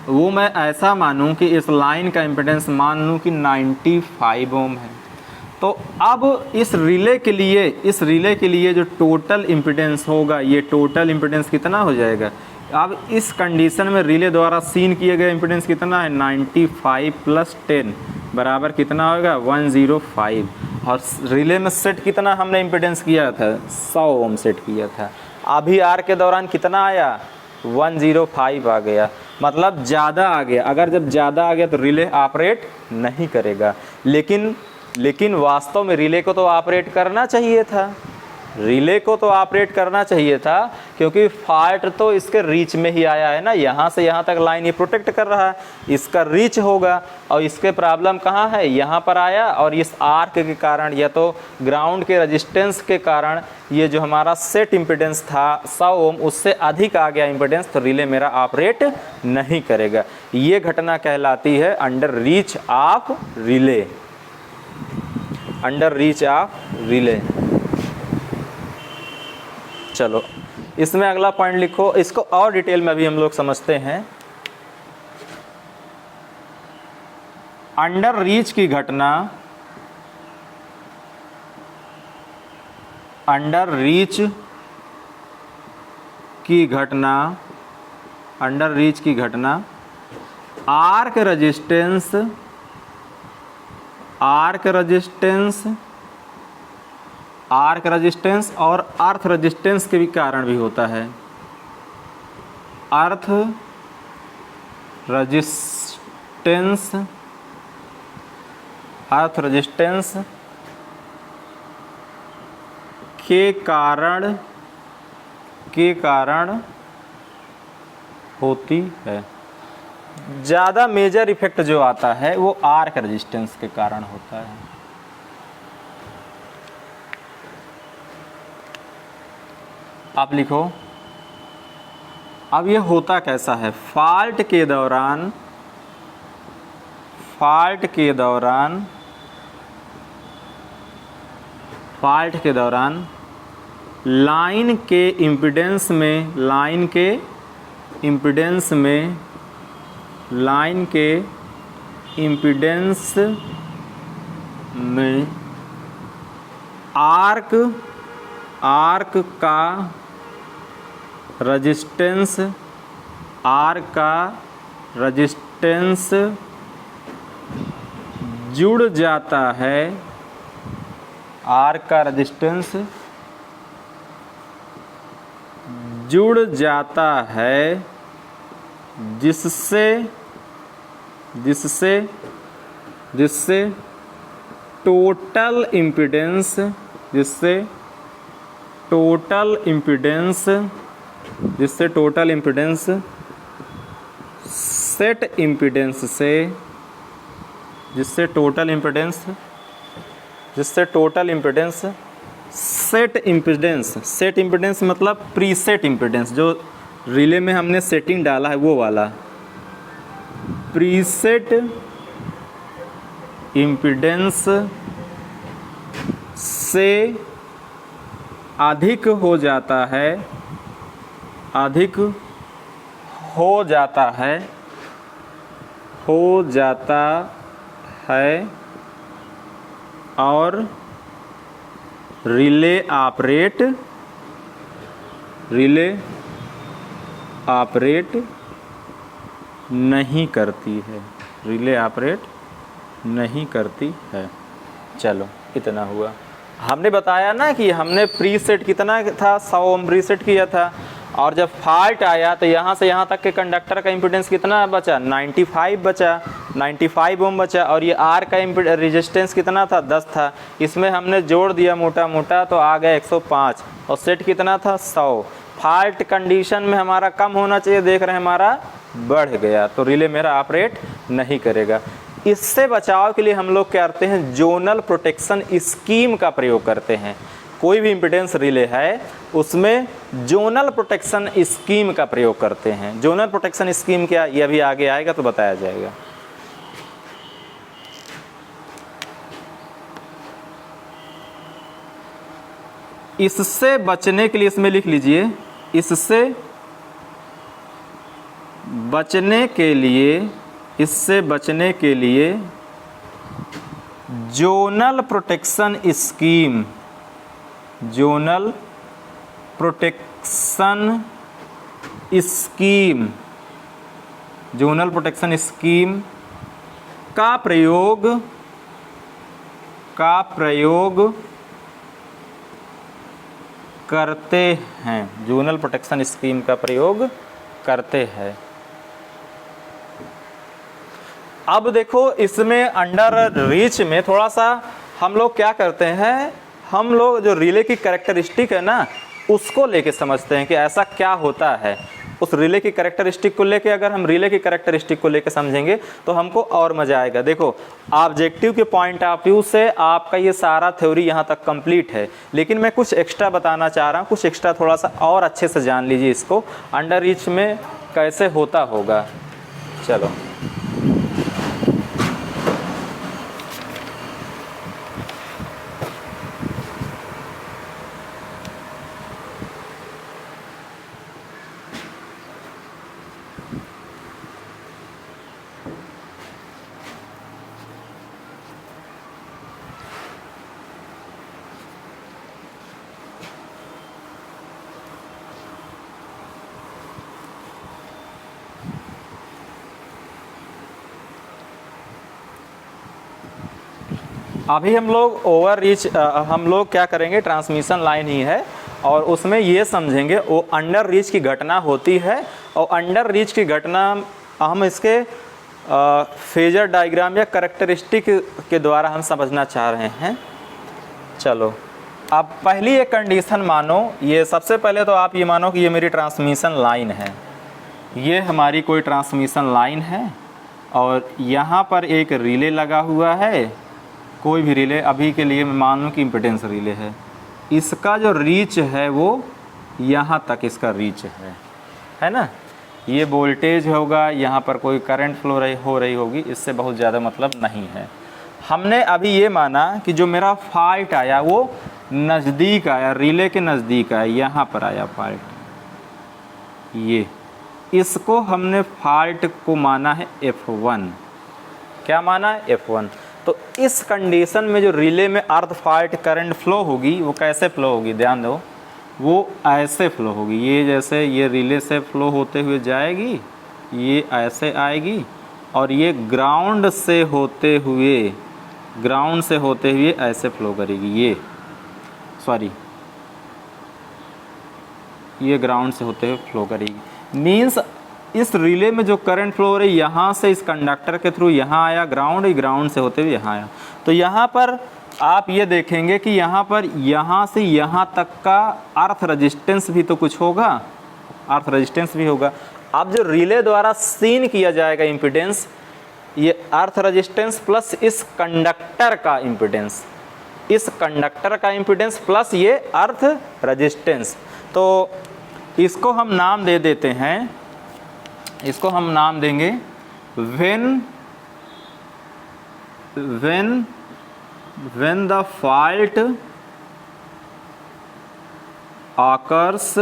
वो मैं ऐसा मानूं कि इस लाइन का इम्पीडेंस मान लूँ कि 95 ओम है। तो अब इस रिले के लिए जो टोटल इम्पीडेंस होगा, ये टोटल इम्पीडेंस कितना हो जाएगा। अब इस कंडीशन में रिले द्वारा सीन किए गए इम्पीडेंस कितना है, 95 + 10 बराबर कितना होगा, 105। और रिले में सेट कितना हमने इम्पीडेंस किया था, 100 ओम सेट किया था। अभी आर के दौरान कितना आया, 105 आ गया, मतलब ज़्यादा आ गया। अगर जब ज़्यादा आ गया तो रिले ऑपरेट नहीं करेगा। लेकिन वास्तव में रिले को तो ऑपरेट करना चाहिए था, रिले को तो ऑपरेट करना चाहिए था, क्योंकि फॉल्ट तो इसके रीच में ही आया है ना। यहाँ से यहाँ तक लाइन ये प्रोटेक्ट कर रहा है, इसका रीच होगा। और इसके प्रॉब्लम कहाँ है, यहाँ पर आया। और इस आर्क के कारण या तो ग्राउंड के रेजिस्टेंस के कारण ये जो हमारा सेट इम्पीडेंस था 100 ओम, उससे अधिक आ गया इम्पीडेंस, तो रिले मेरा ऑपरेट नहीं करेगा। ये घटना कहलाती है under reach of relay, under reach of relay. चलो इसमें अगला पॉइंट लिखो, इसको और डिटेल में अभी हम लोग समझते हैं। अंडर रीच की घटना, अंडर रीच की घटना, अंडर रीच की घटना arc resistance, arc resistance, arc resistance और अर्थ रेजिस्टेंस के भी कारण भी होता है। अर्थ रेजिस्टेंस, अर्थ रेजिस्टेंस के कारण होती है। ज़्यादा मेजर इफेक्ट जो आता है वो आर्क रेजिस्टेंस के कारण होता है। आप लिखो, अब ये होता कैसा है, फॉल्ट के दौरान, फॉल्ट के दौरान, फॉल्ट के दौरान लाइन के इम्पीडेंस में, लाइन के इम्पीडेंस में, लाइन के इम्पीडेंस में आर्क, आर्क का रेजिस्टेंस, आर्क का रेजिस्टेंस जुड़ जाता है, आर्क का रेजिस्टेंस जुड़ जाता है, जिससे जिससे जिससे टोटल इम्पीडेंस, जिससे टोटल इम्पीडेंस, जिससे टोटल इम्पीडेंस सेट इम्पीडेंस से, जिससे टोटल इम्पीडेंस, जिससे total impedance set impedance, set impedance मतलब प्रीसेट इम्पीडेंस, जो रिले में हमने सेटिंग डाला है वो वाला प्रीसेट इम्पीडेंस से अधिक हो जाता है, अधिक हो जाता है, हो जाता है और रिले ऑपरेट, रिले ऑपरेट नहीं करती है, रिले ऑपरेट नहीं करती है। चलो इतना हुआ। हमने बताया ना कि हमने प्रीसेट कितना था, 100 ओम प्रीसेट किया था, और जब फॉल्ट आया तो यहाँ से यहाँ तक के कंडक्टर का इम्पीडेंस कितना बचा, 95 बचा। 95 ओम बचा, और ये R का रेजिस्टेंस कितना था, 10 था। इसमें हमने जोड़ दिया मोटा मोटा तो आ गया 105, और सेट कितना था, 100। फॉल्ट कंडीशन में हमारा कम होना चाहिए, देख रहे हैं हमारा बढ़ गया, तो रिले मेरा ऑपरेट नहीं करेगा। इससे बचाव के लिए हम लोग क्या करते हैं, जोनल प्रोटेक्शन स्कीम का प्रयोग करते हैं। कोई भी इम्पीडेंस रिले है उसमें जोनल प्रोटेक्शन स्कीम का प्रयोग करते हैं। जोनल प्रोटेक्शन स्कीम क्या, ये अभी आगे आएगा तो बताया जाएगा। इससे बचने के लिए इसमें लिख लीजिए, इससे बचने के लिए zonal protection scheme, zonal protection scheme का प्रयोग करते हैं, जोनल प्रोटेक्शन स्कीम का प्रयोग करते हैं। अब देखो इसमें अंडर रीच में थोड़ा सा हम लोग क्या करते हैं, हम लोग जो रिले की कैरेक्टरिस्टिक है ना उसको लेके समझते हैं कि ऐसा क्या होता है। उस रिले की कैरेक्टरिस्टिक को लेके, अगर हम रिले की कैरेक्टरिस्टिक को लेके समझेंगे तो हमको और मज़ा आएगा। देखो ऑब्जेक्टिव के पॉइंट ऑफ व्यू से आपका ये सारा थ्योरी यहाँ तक कंप्लीट है, लेकिन मैं कुछ एक्स्ट्रा बताना चाह रहा हूँ, कुछ एक्स्ट्रा थोड़ा सा और अच्छे से जान लीजिए इसको अंडर रीच में कैसे होता होगा। चलो अभी हम लोग ओवर रीच हम लोग क्या करेंगे, ट्रांसमिशन लाइन ही है और उसमें ये समझेंगे वो अंडर रीच की घटना होती है, और अंडर रीच की घटना हम इसके फेजर डायग्राम या कैरेक्टरिस्टिक के द्वारा हम समझना चाह रहे हैं। चलो अब पहली एक कंडीशन मानो, ये सबसे पहले तो आप ये मानो कि ये मेरी ट्रांसमिशन लाइन है, ये हमारी कोई ट्रांसमिशन लाइन है और यहाँ पर एक रिले लगा हुआ है, कोई भी रिले, अभी के लिए मैं मान लूँ कि इम्पीडेंस रिले है। इसका जो रीच है वो यहाँ तक इसका रीच है ना। ये वोल्टेज होगा, यहाँ पर कोई करंट फ्लो हो रही होगी, इससे बहुत ज़्यादा मतलब नहीं है। हमने अभी ये माना कि जो मेरा फॉल्ट आया वो नज़दीक आया, रिले के नज़दीक आया, यहाँ पर आया फॉल्ट, ये इसको हमने फॉल्ट को माना है F1। क्या माना है, F1। तो इस कंडीशन में जो रिले में अर्थ फॉल्ट करंट फ्लो होगी वो कैसे फ्लो होगी, ध्यान दो, वो ऐसे फ्लो होगी। ये जैसे ये रिले से फ्लो होते हुए जाएगी, ये ऐसे आएगी और ये ग्राउंड से होते हुए ऐसे फ्लो करेगी। ये ग्राउंड से होते हुए फ्लो करेगी। मीन्स इस रिले में जो करंट फ्लो हो रही है यहाँ से इस कंडक्टर के थ्रू यहाँ आया ग्राउंड, ग्राउंड से होते हुए यहाँ आया। तो यहाँ पर आप ये देखेंगे कि यहाँ पर यहाँ से यहाँ तक का अर्थ रेजिस्टेंस भी तो कुछ होगा, अर्थ रेजिस्टेंस भी होगा। अब जो रिले द्वारा सीन किया जाएगा इम्पीडेंस, ये अर्थ रेजिस्टेंस प्लस इस कंडक्टर का इम्पीडेंस, प्लस ये अर्थ रेजिस्टेंस। तो इसको हम नाम दे देते हैं, इसको हम नाम देंगे when the fault occurs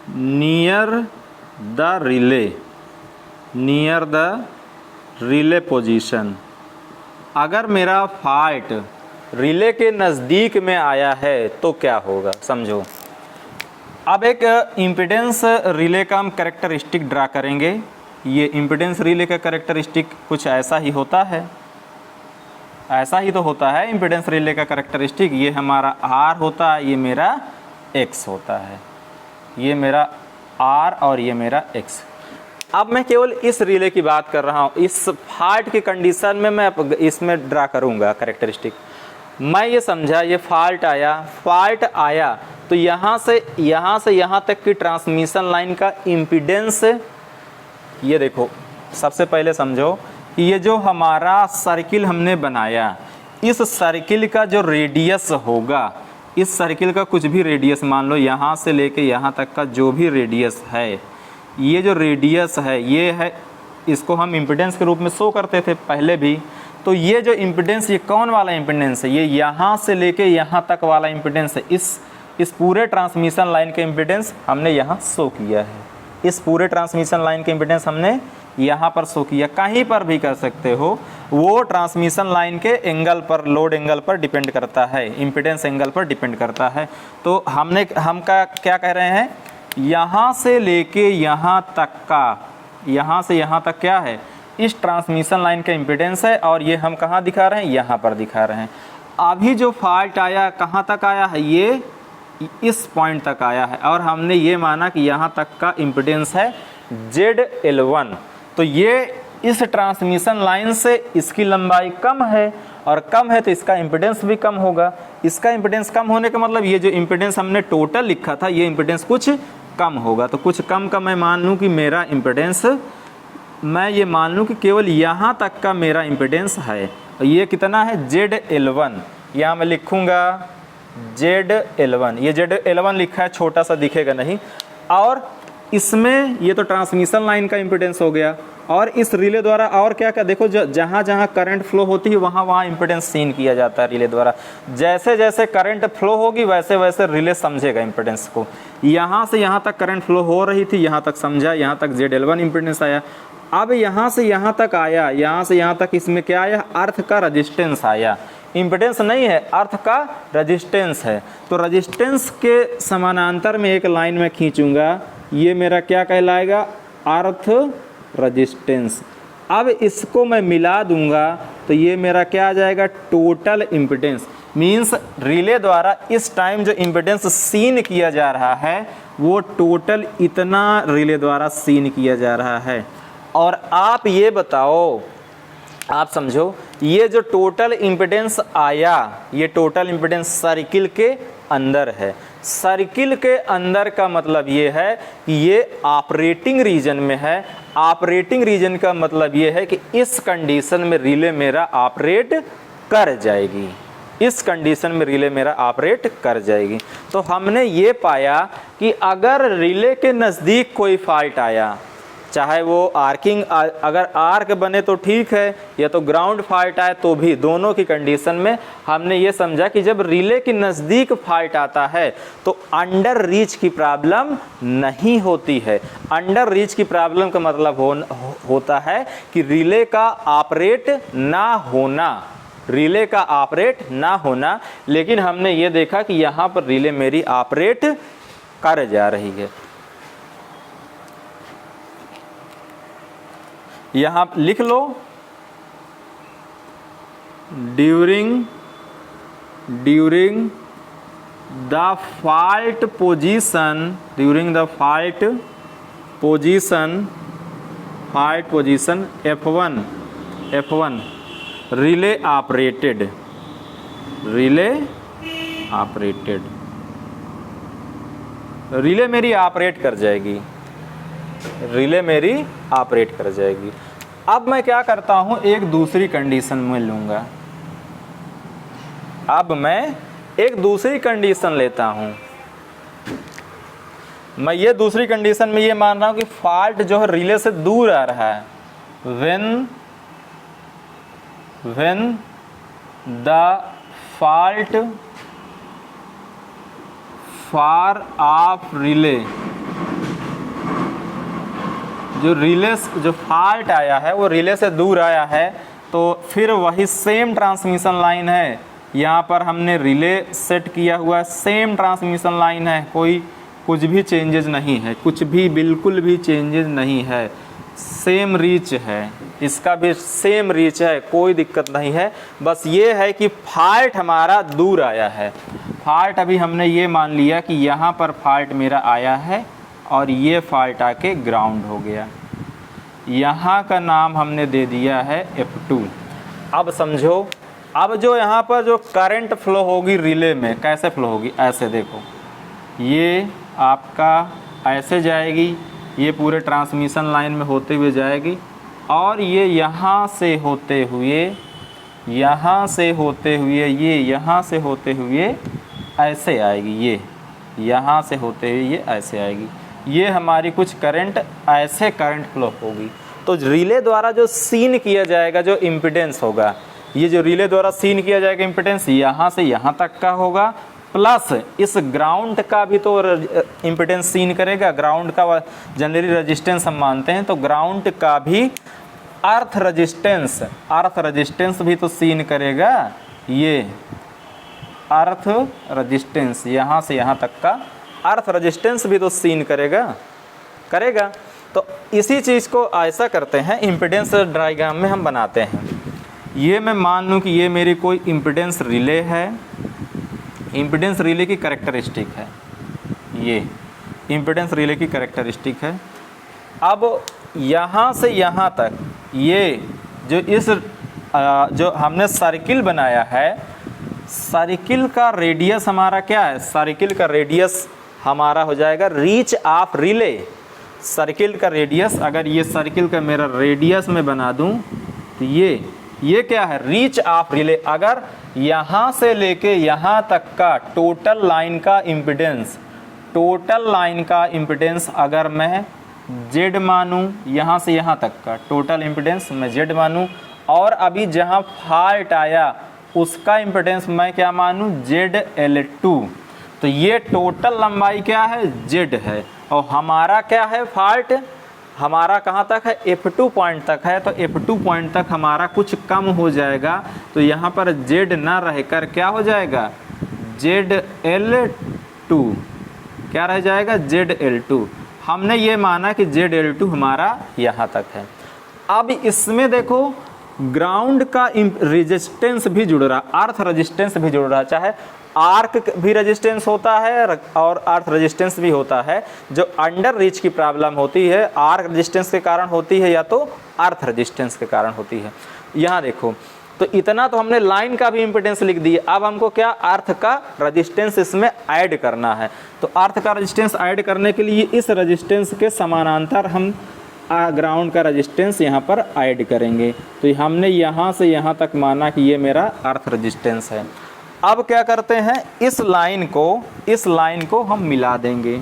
near the relay position। अगर मेरा फॉल्ट रिले के नज़दीक में आया है तो क्या होगा, समझो। अब एक इम्पीडेंस रिले का हम कैरेक्टरिस्टिक ड्रा करेंगे। ये इम्पीडेंस रिले का कैरेक्टरिस्टिक कुछ ऐसा ही होता है, ऐसा ही तो होता है इम्पीडेंस रिले का कैरेक्टरिस्टिक। ये हमारा R होता है, ये मेरा X होता है, ये मेरा R और ये मेरा X। अब मैं केवल इस रिले की बात कर रहा हूँ, इस फॉल्ट की कंडीशन में मैं इसमें ड्रा करूँगा कैरेक्टरिस्टिक। मैं ये समझा ये फॉल्ट आया तो यहाँ से यहाँ तक की ट्रांसमिशन लाइन का इम्पीडेंस, ये देखो सबसे पहले समझो कि ये जो हमारा सर्किल हमने बनाया, इस सर्किल का जो रेडियस होगा, इस सर्किल का कुछ भी रेडियस मान लो, यहाँ से लेके यहाँ तक का जो भी रेडियस है, ये जो रेडियस है ये है, इसको हम इम्पीडेंस के रूप में शो करते थे पहले भी। तो ये जो इम्पीडेंस, ये कौन वाला इम्पीडेंस है, ये यहाँ से लेके यहाँ तक वाला इम्पीडेंस है। इस पूरे ट्रांसमिशन लाइन के इम्पीडेंस हमने यहाँ शो किया है, इस पूरे ट्रांसमिशन लाइन के इम्पीडेंस हमने यहाँ पर शो किया। कहीं पर भी कर सकते हो, वो ट्रांसमिशन लाइन के एंगल पर, लोड एंगल पर डिपेंड करता है, इम्पीडेंस एंगल पर डिपेंड करता है। तो हम क्या कह रहे हैं, यहाँ से लेके यहाँ तक का, यहाँ से यहाँ तक क्या है, इस ट्रांसमिशन लाइन का इम्पीडेंस है। और ये हम कहाँ दिखा रहे हैं, यहाँ पर दिखा रहे हैं। अभी जो फॉल्ट आया कहाँ तक आया है, ये इस पॉइंट तक आया है और हमने ये माना कि यहाँ तक का इम्पीडेंस है ZL1। तो ये इस ट्रांसमिशन लाइन से इसकी लंबाई कम है, और कम है तो इसका इम्पीडेंस भी कम होगा। इसका इम्पीडेंस कम होने का मतलब ये जो इम्पीडेंस हमने टोटल लिखा था, ये इम्पीडेंस कुछ कम होगा। तो कुछ कम का मैं मान लूँ कि मेरा इम्पीडेंस, मैं ये मान लूँ कि केवल यहाँ तक का मेरा इम्पीडेंस है। ये कितना है, ZL1। यहाँ मैं लिखूँगा ZL1, ये ZL1 लिखा है, छोटा सा दिखेगा नहीं। और इसमें ये तो ट्रांसमिशन लाइन का इम्पीडेंस हो गया, और इस रिले द्वारा और क्या क्या देखो, जहाँ जहाँ करंट फ्लो होती है वहाँ वहाँ इम्पीडेंस सीन किया जाता है रिले द्वारा। जैसे जैसे करंट फ्लो होगी वैसे वैसे रिले समझेगा इम्पीडेंस को। यहाँ से यहाँ तक करंट फ्लो हो रही थी, यहाँ तक समझा, यहाँ तक ZL1 इम्पीडेंस आया। अब यहाँ से यहाँ तक आया, यहाँ से यहाँ तक इसमें क्या आया, अर्थ का रजिस्टेंस आया। इम्पीडेंस नहीं है, अर्थ का रजिस्टेंस है। तो रजिस्टेंस के समानांतर में एक लाइन में खींचूंगा, ये मेरा क्या कहलाएगा, अर्थ रजिस्टेंस। अब इसको मैं मिला दूंगा तो ये मेरा क्या आ जाएगा, टोटल इम्पीडेंस। मींस रिले द्वारा इस टाइम जो इम्पीडेंस सीन किया जा रहा है वो टोटल इतना रिले द्वारा सीन किया जा रहा है। और आप ये बताओ, आप समझो, ये जो टोटल इम्पीडेंस आया, ये टोटल इम्पीडेंस सर्किल के अंदर है। सर्किल के अंदर का मतलब ये है कि ये ऑपरेटिंग रीजन में है। ऑपरेटिंग रीजन का मतलब ये है कि इस कंडीशन में रिले मेरा ऑपरेट कर जाएगी, इस कंडीशन में रिले मेरा ऑपरेट कर जाएगी। तो हमने ये पाया कि अगर रिले के नज़दीक कोई फॉल्ट आया, चाहे वो आर्किंग, अगर आर्क बने तो ठीक है, या तो ग्राउंड फॉल्ट आए तो भी, दोनों की कंडीशन में हमने ये समझा कि जब रिले के नज़दीक फॉल्ट आता है तो अंडर रीच की प्रॉब्लम नहीं होती है। अंडर रीच की प्रॉब्लम का मतलब होता है कि रिले का ऑपरेट ना होना, रिले का ऑपरेट ना होना। लेकिन हमने ये देखा कि यहाँ पर रिले मेरी ऑपरेट कर जा रही है। यहाँ लिख लो, during the fault position, during the fault position F1 relay operated, relay मेरी ऑपरेट कर जाएगी, रिले मेरी ऑपरेट कर जाएगी। अब मैं क्या करता हूं, एक दूसरी कंडीशन में लूंगा। अब मैं एक दूसरी कंडीशन लेता हूं। मैं ये दूसरी कंडीशन में ये मान रहा हूं कि फॉल्ट जो है रिले से दूर आ रहा है। When the fault far of relay, जो रिले, जो फॉल्ट आया है वो रिले से दूर आया है, तो फिर वही सेम ट्रांसमिशन लाइन है। यहाँ पर हमने रिले सेट किया हुआ है, सेम ट्रांसमिशन लाइन है, कोई कुछ भी चेंजेस नहीं है, कुछ भी बिल्कुल भी चेंजेस नहीं है, सेम रीच है, इसका भी सेम रीच है, कोई दिक्कत नहीं है। बस ये है कि फॉल्ट हमारा दूर आया है। फॉल्ट अभी हमने ये मान लिया कि यहाँ पर फॉल्ट मेरा आया है और ये फॉल्ट आके ग्राउंड हो गया। यहाँ का नाम हमने दे दिया है F2। अब समझो, अब जो यहाँ पर जो करंट फ्लो होगी रिले में, कैसे फ्लो होगी, ऐसे देखो, ये आपका ऐसे जाएगी, ये पूरे ट्रांसमिशन लाइन में होते हुए जाएगी, और ये यहाँ से होते हुए, यहाँ से होते हुए, ये यहाँ से होते हुए ऐसे आएगी, ये यहाँ से होते हुए ये ऐसे आएगी। ये हमारी कुछ करंट, ऐसे करंट फ्लो होगी। तो रिले द्वारा जो सीन किया जाएगा जो इम्पिडेंस होगा, ये जो रिले द्वारा सीन किया जाएगा इम्पिडेंस यहाँ से यहाँ तक का होगा, प्लस इस ग्राउंड का भी तो इम्पिडेंस सीन करेगा। ग्राउंड का जनरली रेजिस्टेंस हम मानते हैं, तो ग्राउंड का भी अर्थ रेजिस्टेंस भी तो सीन करेगा। ये अर्थ रेजिस्टेंस यहाँ से यहाँ तक का अर्थ रेजिस्टेंस भी तो सीन करेगा। तो इसी चीज़ को ऐसा करते हैं, इम्पिडेंस डायग्राम में हम बनाते हैं। ये मैं मान लूँ कि ये मेरी कोई इम्पिडेंस रिले है, इम्पिडेंस रिले की कैरेक्टरिस्टिक है, ये इम्पिडेंस रिले की कैरेक्टरिस्टिक है। अब यहाँ से यहाँ तक ये जो इस जो हमने सर्किल बनाया है, सर्किल का रेडियस हमारा क्या है, सर्किल का रेडियस हमारा हो जाएगा रीच ऑफ रिले। सर्किल का रेडियस, अगर ये सर्किल का मेरा रेडियस में बना दूं तो ये क्या है, रीच ऑफ रिले। अगर यहाँ से लेके यहाँ तक का टोटल लाइन का इम्पिडेंस अगर मैं Z मानूं, यहाँ से यहाँ तक का टोटल इम्पिडेंस मैं Z मानूं, और अभी जहाँ फॉल्ट आया उसका इम्पिडेंस मैं क्या मानूं, ZL2, तो ये टोटल लंबाई क्या है, Z है, और हमारा क्या है, फॉल्ट हमारा कहाँ तक है, F2 पॉइंट तक है। तो F2 पॉइंट तक हमारा कुछ कम हो जाएगा, तो यहाँ पर Z ना रहकर क्या हो जाएगा, ZL2, क्या रह जाएगा, ZL2। हमने ये माना कि ZL2 हमारा यहाँ तक है। अब इसमें देखो ग्राउंड का रेजिस्टेंस भी जुड़ रहा, अर्थ रेजिस्टेंस भी जुड़ रहा, चाहे आर्क भी रेजिस्टेंस होता है और अर्थ रेजिस्टेंस भी होता है। जो अंडर रीच की प्रॉब्लम होती है आर्क रेजिस्टेंस के कारण होती है या तो अर्थ रेजिस्टेंस के कारण होती है। यहाँ देखो, तो इतना तो हमने लाइन का भी इम्पिडेंस लिख दिया, अब हमको क्या, अर्थ का रेजिस्टेंस इसमें ऐड करना है। तो अर्थ का रेजिस्टेंस ऐड करने के लिए इस रेजिस्टेंस के समानांतर हम ग्राउंड का रेजिस्टेंस यहाँ पर ऐड करेंगे। तो हमने यहाँ से यहाँ तक माना कि ये मेरा अर्थ रेजिस्टेंस है। अब क्या करते हैं, इस लाइन को हम मिला देंगे।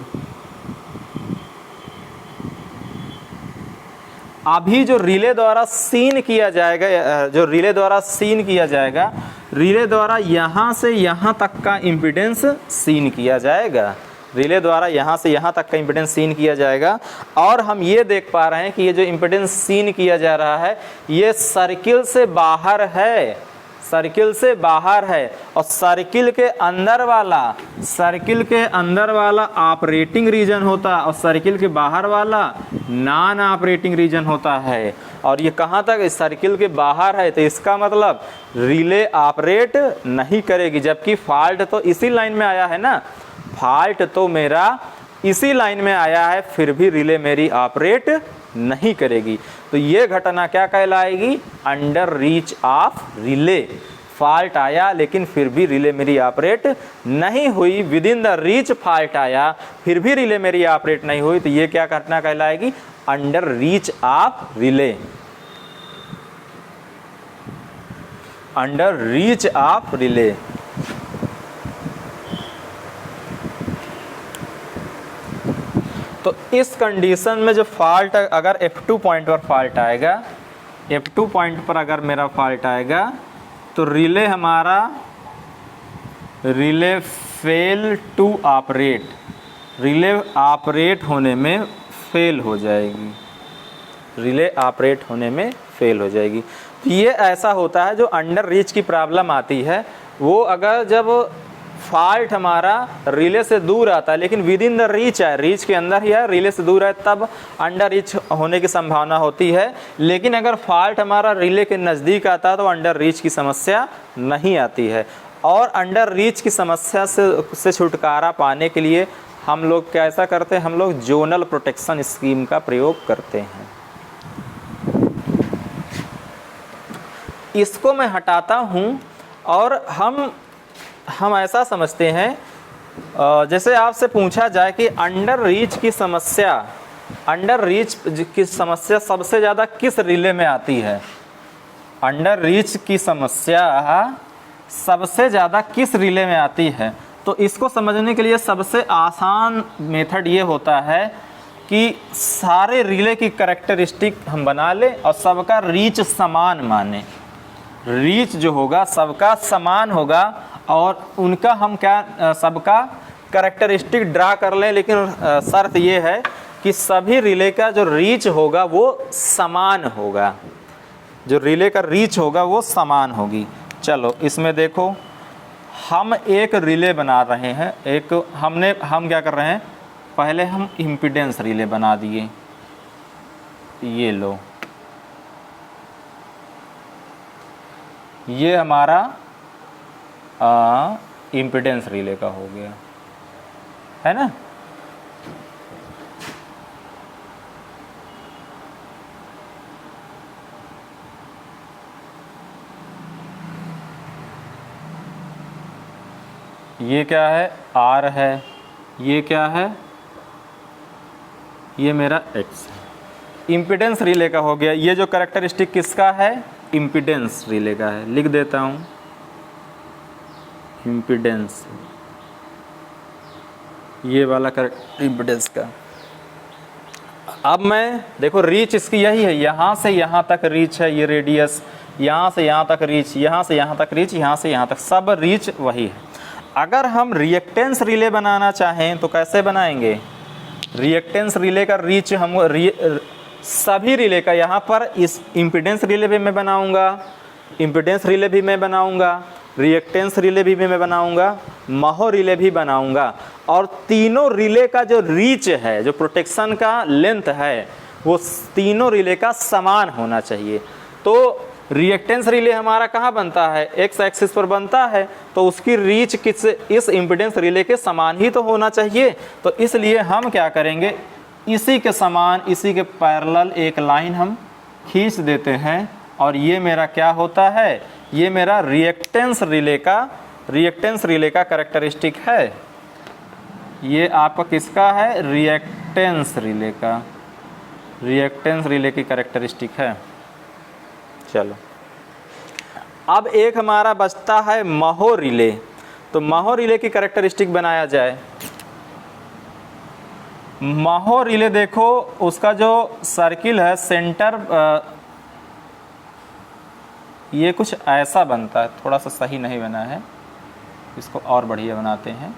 अभी जो रिले द्वारा सीन किया जाएगा, रिले द्वारा यहाँ से यहाँ तक का इम्पिडेंस सीन किया जाएगा, रिले द्वारा यहाँ से यहाँ तक का इम्पिडेंस सीन किया जाएगा। और हम ये देख पा रहे हैं कि ये जो इम्पिडेंस सीन किया जा रहा है ये सर्किल से बाहर है, और सर्किल के अंदर वाला ऑपरेटिंग रीजन होता है और सर्किल के बाहर वाला नॉन ऑपरेटिंग रीजन होता है। और ये कहाँ तक, सर्किल के बाहर है, तो इसका मतलब रिले ऑपरेट नहीं करेगी। जबकि फॉल्ट तो इसी लाइन में आया है ना, फॉल्ट तो मेरा इसी लाइन में आया है, फिर भी रिले मेरी ऑपरेट नहीं करेगी। तो ये घटना क्या कहलाएगी, under reach of relay. Fault आया लेकिन फिर भी रिले मेरी ऑपरेट नहीं हुई, within the reach fault आया फिर भी रिले मेरी ऑपरेट नहीं हुई, तो ये क्या घटना कहलाएगी, under reach of relay. Under reach of relay. तो इस कंडीशन में जो फॉल्ट, अगर F2 पॉइंट पर फॉल्ट आएगा, F2 पॉइंट पर अगर मेरा फॉल्ट आएगा तो relay fail to operate, relay operate होने में फेल हो जाएगी, रिले ऑपरेट होने में फेल हो जाएगी। तो ये ऐसा होता है, जो अंडर रीच की प्रॉब्लम आती है वो अगर जब फॉल्ट हमारा रिले से दूर आता है लेकिन विद इन द रीच है, रीच के अंदर ही है, रिले से दूर है, तब अंडर रीच होने की संभावना होती है। लेकिन अगर फॉल्ट हमारा रिले के नज़दीक आता है तो अंडर रीच की समस्या नहीं आती है। और अंडर रीच की समस्या से छुटकारा पाने के लिए हम लोग कैसा करते हैं, हम लोग जोनल प्रोटेक्शन स्कीम का प्रयोग करते हैं। इसको मैं हटाता हूँ और हम ऐसा समझते हैं, जैसे आपसे पूछा जाए कि अंडर रीच की समस्या सबसे ज़्यादा किस रिले में आती है? अंडर रीच की समस्या सबसे ज़्यादा किस रिले में आती है? तो इसको समझने के लिए सबसे आसान मेथड ये होता है कि सारे रिले की कैरेक्टरिस्टिक हम बना लें और सबका रीच समान माने। रीच जो होगा सबका समान होगा और उनका हम सबका कैरेक्टरिस्टिक ड्रा कर लें, लेकिन शर्त ये है कि सभी रिले का जो रीच होगा वो समान होगा, जो रिले का रीच होगा वो समान होगी। चलो इसमें देखो, हम एक रिले बना रहे हैं, हम क्या कर रहे हैं, पहले हम इम्पीडेंस रिले बना दिए, ये लो, ये हमारा इम्पीडेंस रिले का हो गया, है ना। ये क्या है, R है, ये क्या है, ये मेरा X है। इम्पीडेंस रिले का हो गया। ये जो कैरेक्टरिस्टिक किसका है, इम्पीडेंस रिले का है, लिख देता हूँ इम्पीडेंस, ये वाला इम्पीडेंस का। अब मैं देखो रीच इसकी यही है, यहाँ से यहाँ तक रीच है, ये रेडियस, यहाँ से यहाँ तक रीच, यहाँ से यहाँ तक रीच, यहाँ से यहाँ तक, सब रीच वही है। अगर हम रिएक्टेंस रिले बनाना चाहें तो कैसे बनाएंगे? रिएक्टेंस रिले का रीच हम सभी रिले का, यहाँ पर इस इम्पीडेंस रिले भी मैं बनाऊंगा, इम्पीडेंस रिले भी मैं बनाऊंगा, रिएक्टेंस रिले भी मैं बनाऊंगा, महो रिले भी बनाऊंगा, और तीनों रिले का जो रीच है, जो प्रोटेक्शन का लेंथ है, वो तीनों रिले का समान होना चाहिए। तो रिएक्टेंस रिले हमारा कहाँ बनता है, एक्स एक्सिस पर बनता है, तो उसकी रीच इस इम्पीडेंस रिले के समान ही तो होना चाहिए। तो इसलिए हम क्या करेंगे, इसी के समान, इसी के पैरेलल एक लाइन हम खींच देते हैं, और ये मेरा क्या होता है, ये मेरा रिएक्टेंस रिले का कैरेक्टरिस्टिक है। ये आपका किसका है, रिएक्टेंस रिले की कैरेक्टरिस्टिक है। चलो अब एक हमारा बचता है महो रिले। तो महो रिले की कैरेक्टरिस्टिक बनाया जाए। महो रिले देखो, उसका जो सर्किल है सेंटर, ये कुछ ऐसा बनता है, थोड़ा सा सही नहीं बना है, इसको और बढ़िया बनाते हैं।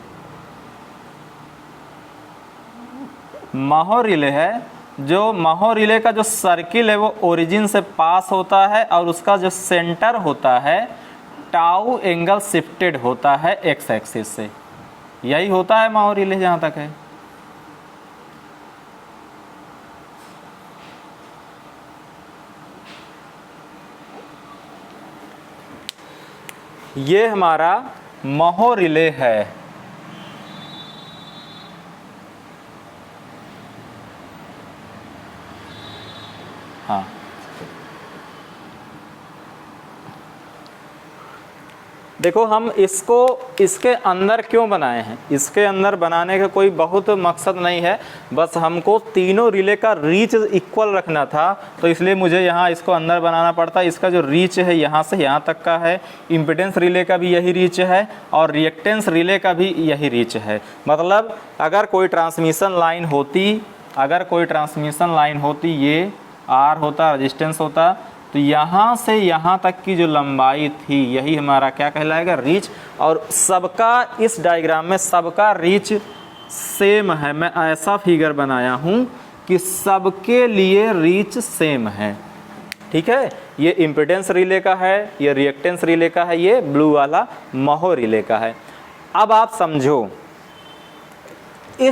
महो रिले है, जो महो रिले का जो सर्किल है वो ओरिजिन से पास होता है, और उसका जो सेंटर होता है टाउ एंगल शिफ्टेड होता है एक्स एक्सिस से। यही होता है महो रिले जहाँ तक है। ये हमारा महो रिले है। हाँ, देखो हम इसके अंदर क्यों बनाए हैं, इसके अंदर बनाने का कोई बहुत मकसद नहीं है, बस हमको तीनों रिले का रीच इक्वल रखना था, तो इसलिए मुझे यहाँ इसको अंदर बनाना पड़ता है। इसका जो रीच है यहाँ से यहाँ तक का है, इम्पीडेंस रिले का भी यही रीच है, और रिएक्टेंस रिले का भी यही रीच है। मतलब अगर कोई ट्रांसमिशन लाइन होती, ये R होता, रेजिस्टेंस होता, तो यहाँ से यहाँ तक की जो लंबाई थी, यही हमारा क्या कहलाएगा, रीच। और सबका इस डायग्राम में सबका रीच सेम है। मैं ऐसा फिगर बनाया हूँ कि सबके लिए रीच सेम है, ठीक है। ये इम्पीडेंस रिले का है, ये रिएक्टेंस रिले का है, ये ब्लू वाला महो रिले का है। अब आप समझो, ये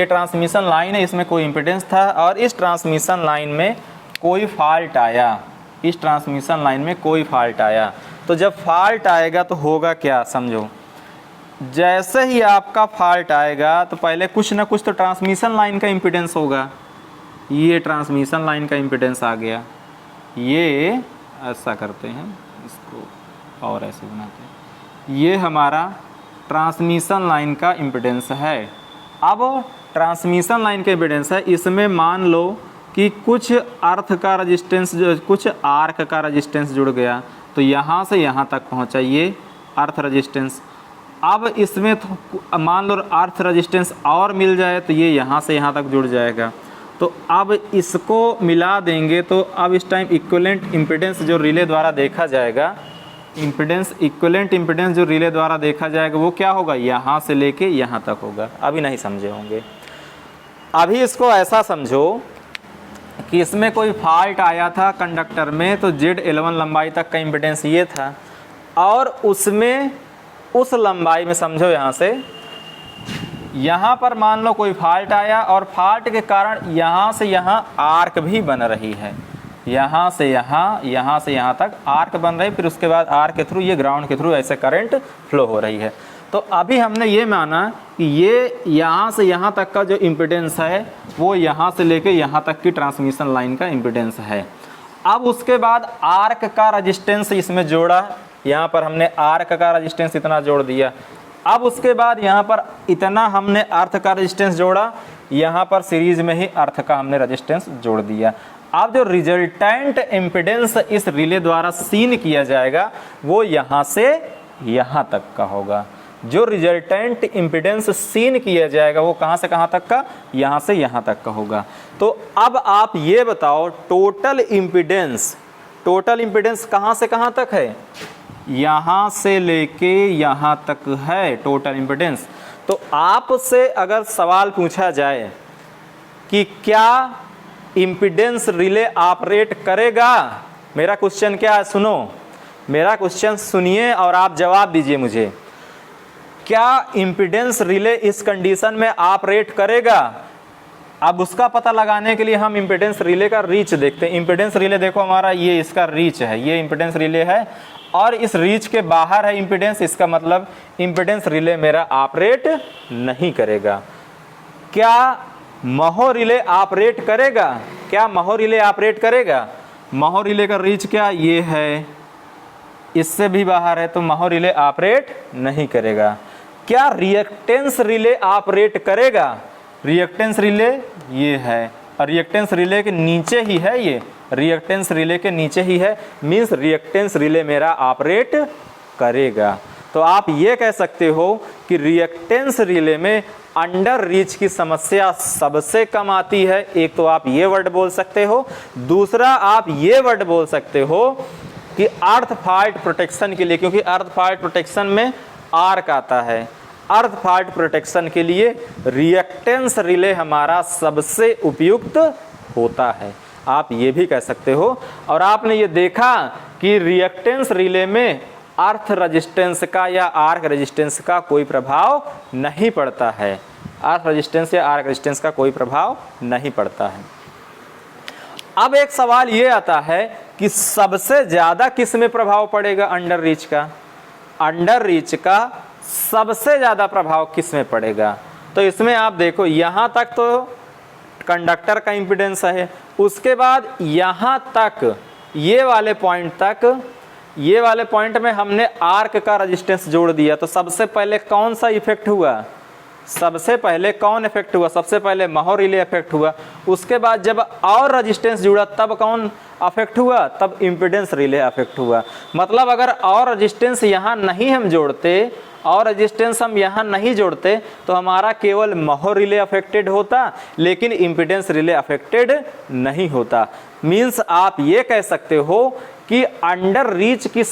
ट्रांसमिशन लाइन है, इसमें कोई इम्पीडेंस था, और इस ट्रांसमिशन लाइन में कोई फॉल्ट आया, तो जब फॉल्ट आएगा तो होगा क्या, समझो। जैसे ही आपका फॉल्ट आएगा तो पहले कुछ ना कुछ तो ट्रांसमिशन लाइन का इम्पीडेंस होगा। ये ट्रांसमिशन लाइन का इम्पीडेंस आ गया, ये ऐसा करते हैं इसको और ऐसे बनाते हैं। ये हमारा ट्रांसमिशन लाइन का इम्पीडेंस है। अब ट्रांसमिशन लाइन का इम्पीडेंस है, इसमें मान लो कि कुछ अर्थ का रेजिस्टेंस कुछ आर्क का रेजिस्टेंस जुड़ गया, तो यहाँ से यहाँ तक पहुँचा ये अर्थ रेजिस्टेंस। अब इसमें मान लो अर्थ रेजिस्टेंस और मिल जाए तो ये यहाँ से यहाँ तक जुड़ जाएगा। तो अब इसको मिला देंगे तो अब इस टाइम इक्विवेलेंट इम्पीडेंस जो रिले द्वारा देखा जाएगा, इक्विवेलेंट इम्पीडेंस जो रिले द्वारा देखा जाएगा वो क्या होगा, यहाँ से लेके यहाँ तक होगा। अभी नहीं समझे होंगे। अभी इसको ऐसा समझो कि इसमें कोई फॉल्ट आया था कंडक्टर में, तो Z11 लंबाई तक का इम्पीडेंस ये था, और उसमें उस लंबाई में समझो यहाँ से यहाँ पर मान लो कोई फॉल्ट आया और फॉल्ट के कारण यहाँ से यहाँ आर्क भी बन रही है, यहाँ से यहाँ तक आर्क बन रही है। फिर उसके बाद आर्क के थ्रू ये ग्राउंड के थ्रू ऐसे करंट फ्लो हो रही है। तो अभी हमने ये माना कि ये यहाँ से यहाँ तक का जो इम्पीडेंस है वो यहाँ से लेके यहाँ तक की ट्रांसमिशन लाइन का इम्पीडेंस है। अब उसके बाद आर्क का रजिस्टेंस इसमें जोड़ा, यहाँ पर हमने आर्क का रजिस्टेंस इतना जोड़ दिया। अब उसके बाद यहाँ पर इतना हमने अर्थ का रजिस्टेंस जोड़ा, यहाँ पर सीरीज में ही अर्थ का हमने रजिस्टेंस जोड़ दिया। अब जो रिजल्टेंट इम्पीडेंस इस रिले द्वारा सीन किया जाएगा वो यहाँ से यहाँ तक का होगा। जो रिजल्टेंट इम्पीडेंस सीन किया जाएगा वो कहाँ से कहाँ तक का, यहाँ से यहाँ तक का होगा। तो अब आप ये बताओ टोटल इम्पीडेंस कहाँ से कहाँ तक है, यहाँ से लेके यहाँ तक है टोटल इम्पीडेंस। तो आपसे अगर सवाल पूछा जाए कि क्या इम्पीडेंस रिले ऑपरेट करेगा, मेरा क्वेश्चन क्या है, सुनो मेरा क्वेश्चन सुनिए और आप जवाब दीजिए मुझे। क्या इम्पीडेंस रिले इस कंडीशन में ऑपरेट करेगा? अब उसका पता लगाने के लिए हम इम्पीडेंस रिले का रीच देखते हैं। इम्पीडेंस रिले देखो हमारा ये इसका रीच है, ये इम्पीडेंस रिले है और इस रीच के बाहर है इम्पीडेंस, इसका मतलब इम्पीडेंस रिले मेरा ऑपरेट नहीं करेगा। क्या महो रिले ऑपरेट करेगा? क्या महो रिले ऑपरेट करेगा? महो रिले का रीच क्या ये है, इससे भी बाहर है, तो महो रिले ऑपरेट नहीं करेगा। क्या रिएक्टेंस रिले ऑपरेट करेगा? रिएक्टेंस रिले ये है और रिएक्टेंस रिले के नीचे ही है, ये रिएक्टेंस रिले के नीचे ही है, मीन्स रिएक्टेंस रिले मेरा ऑपरेट करेगा। तो आप ये कह सकते हो कि रिएक्टेंस रिले में अंडर रीच की समस्या सबसे कम आती है। एक तो आप ये वर्ड बोल सकते हो, दूसरा आप ये वर्ड बोल सकते हो कि अर्थ फॉल्ट प्रोटेक्शन के लिए, क्योंकि अर्थ फॉल्ट प्रोटेक्शन में आर्क आता है, अर्थ फॉल्ट प्रोटेक्शन के लिए रिएक्टेंस रिले हमारा सबसे उपयुक्त होता है, आप ये भी कह सकते हो। और आपने ये देखा कि रिएक्टेंस रिले में अर्थ रेजिस्टेंस का या आर्क रेजिस्टेंस का कोई प्रभाव नहीं पड़ता है, अर्थ रेजिस्टेंस या आर्क रेजिस्टेंस का कोई प्रभाव नहीं पड़ता है। अब एक सवाल ये आता है कि सबसे ज्यादा किस में प्रभाव पड़ेगा अंडर रीच का? अंडर रीच का सबसे ज्यादा प्रभाव किस में पड़ेगा? तो इसमें आप देखो यहाँ तक तो कंडक्टर का इम्पीडेंस है, उसके बाद यहाँ तक ये वाले पॉइंट तक, ये वाले पॉइंट में हमने आर्क का रेजिस्टेंस जोड़ दिया। तो सबसे पहले कौन सा इफेक्ट हुआ? सबसे पहले कौन इफेक्ट हुआ? सबसे पहले महो रिले इफेक्ट हुआ। उसके बाद जब और रेजिस्टेंस जुड़ा तब कौन अफेक्ट हुआ? तब इम्पीडेंस रिले अफेक्ट हुआ। मतलब अगर और रेजिस्टेंस यहाँ नहीं हम जोड़ते, और रेजिस्टेंस हम यहाँ नहीं जोड़ते तो हमारा केवल महो रिले अफेक्टेड होता, लेकिन इम्पीडेंस रिले अफेक्टेड नहीं होता। मीन्स आप ये कह सकते हो कि अंडर रीच की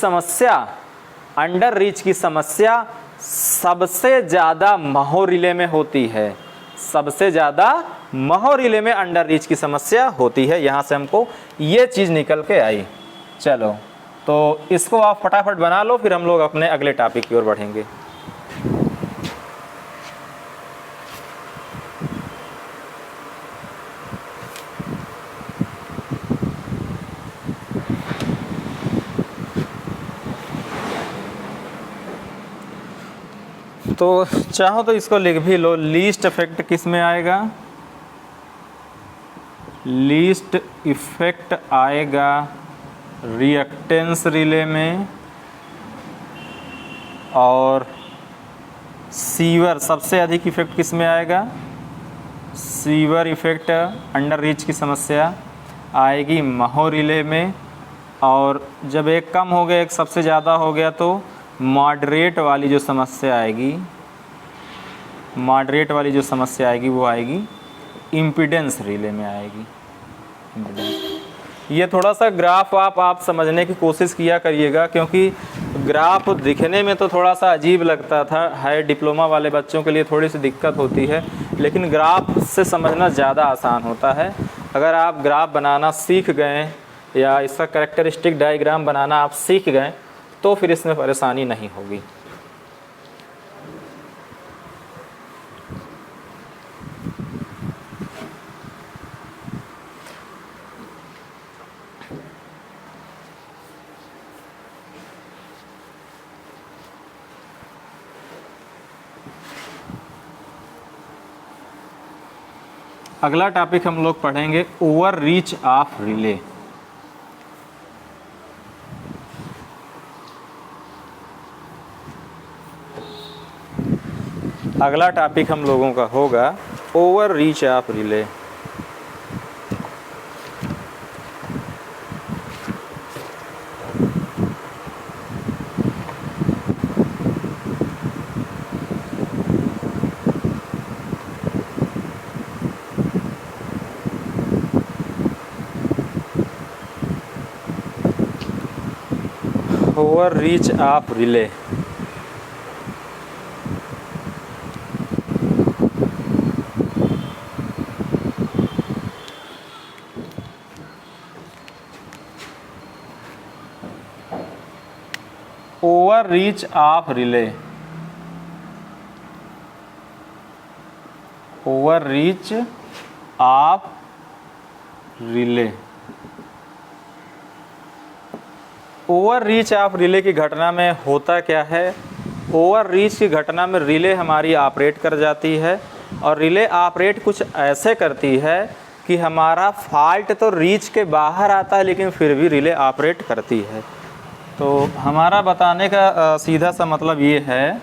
समस्या सबसे ज़्यादा महो रिले में होती है, सबसे ज़्यादा महो रिले में अंडर रीच की समस्या होती है। यहाँ से हमको ये चीज़ निकल के आई। चलो तो इसको आप फटाफट बना लो, फिर हम लोग अपने अगले टॉपिक की ओर बढ़ेंगे। तो चाहो तो इसको लिख भी लो, लीस्ट इफेक्ट किस में आएगा? लीस्ट इफेक्ट आएगा रिएक्टेंस रिले में, और सीवर सबसे अधिक इफेक्ट किस में आएगा? सीवर इफेक्ट, अंडर रीच की समस्या आएगी महो रिले में। और जब एक कम हो गया एक सबसे ज़्यादा हो गया तो मॉडरेट वाली जो समस्या आएगी, मॉडरेट वाली जो समस्या आएगी वो आएगी इम्पीडेंस रिले में आएगी। ये थोड़ा सा ग्राफ आप समझने की कोशिश किया करिएगा, क्योंकि ग्राफ दिखने में तो थोड़ा सा अजीब लगता था, हाई डिप्लोमा वाले बच्चों के लिए थोड़ी सी दिक्कत होती है, लेकिन ग्राफ से समझना ज़्यादा आसान होता है। अगर आप ग्राफ बनाना सीख गए या इसका कैरेक्टरिस्टिक डायग्राम बनाना आप सीख गए तो फिर इसमें परेशानी नहीं होगी। अगला टॉपिक हम लोग पढ़ेंगे ओवर रीच ऑफ रिले। अगला टॉपिक हम लोगों का होगा over reach of relay. Over reach of relay. Over reach of relay, over reach of relay. Over reach of relay की घटना में होता क्या है? ओवर रीच की घटना में रिले हमारी ऑपरेट कर जाती है, और रिले ऑपरेट कुछ ऐसे करती है कि हमारा फॉल्ट तो रीच के बाहर आता है लेकिन फिर भी रिले ऑपरेट करती है। तो हमारा बताने का सीधा सा मतलब ये है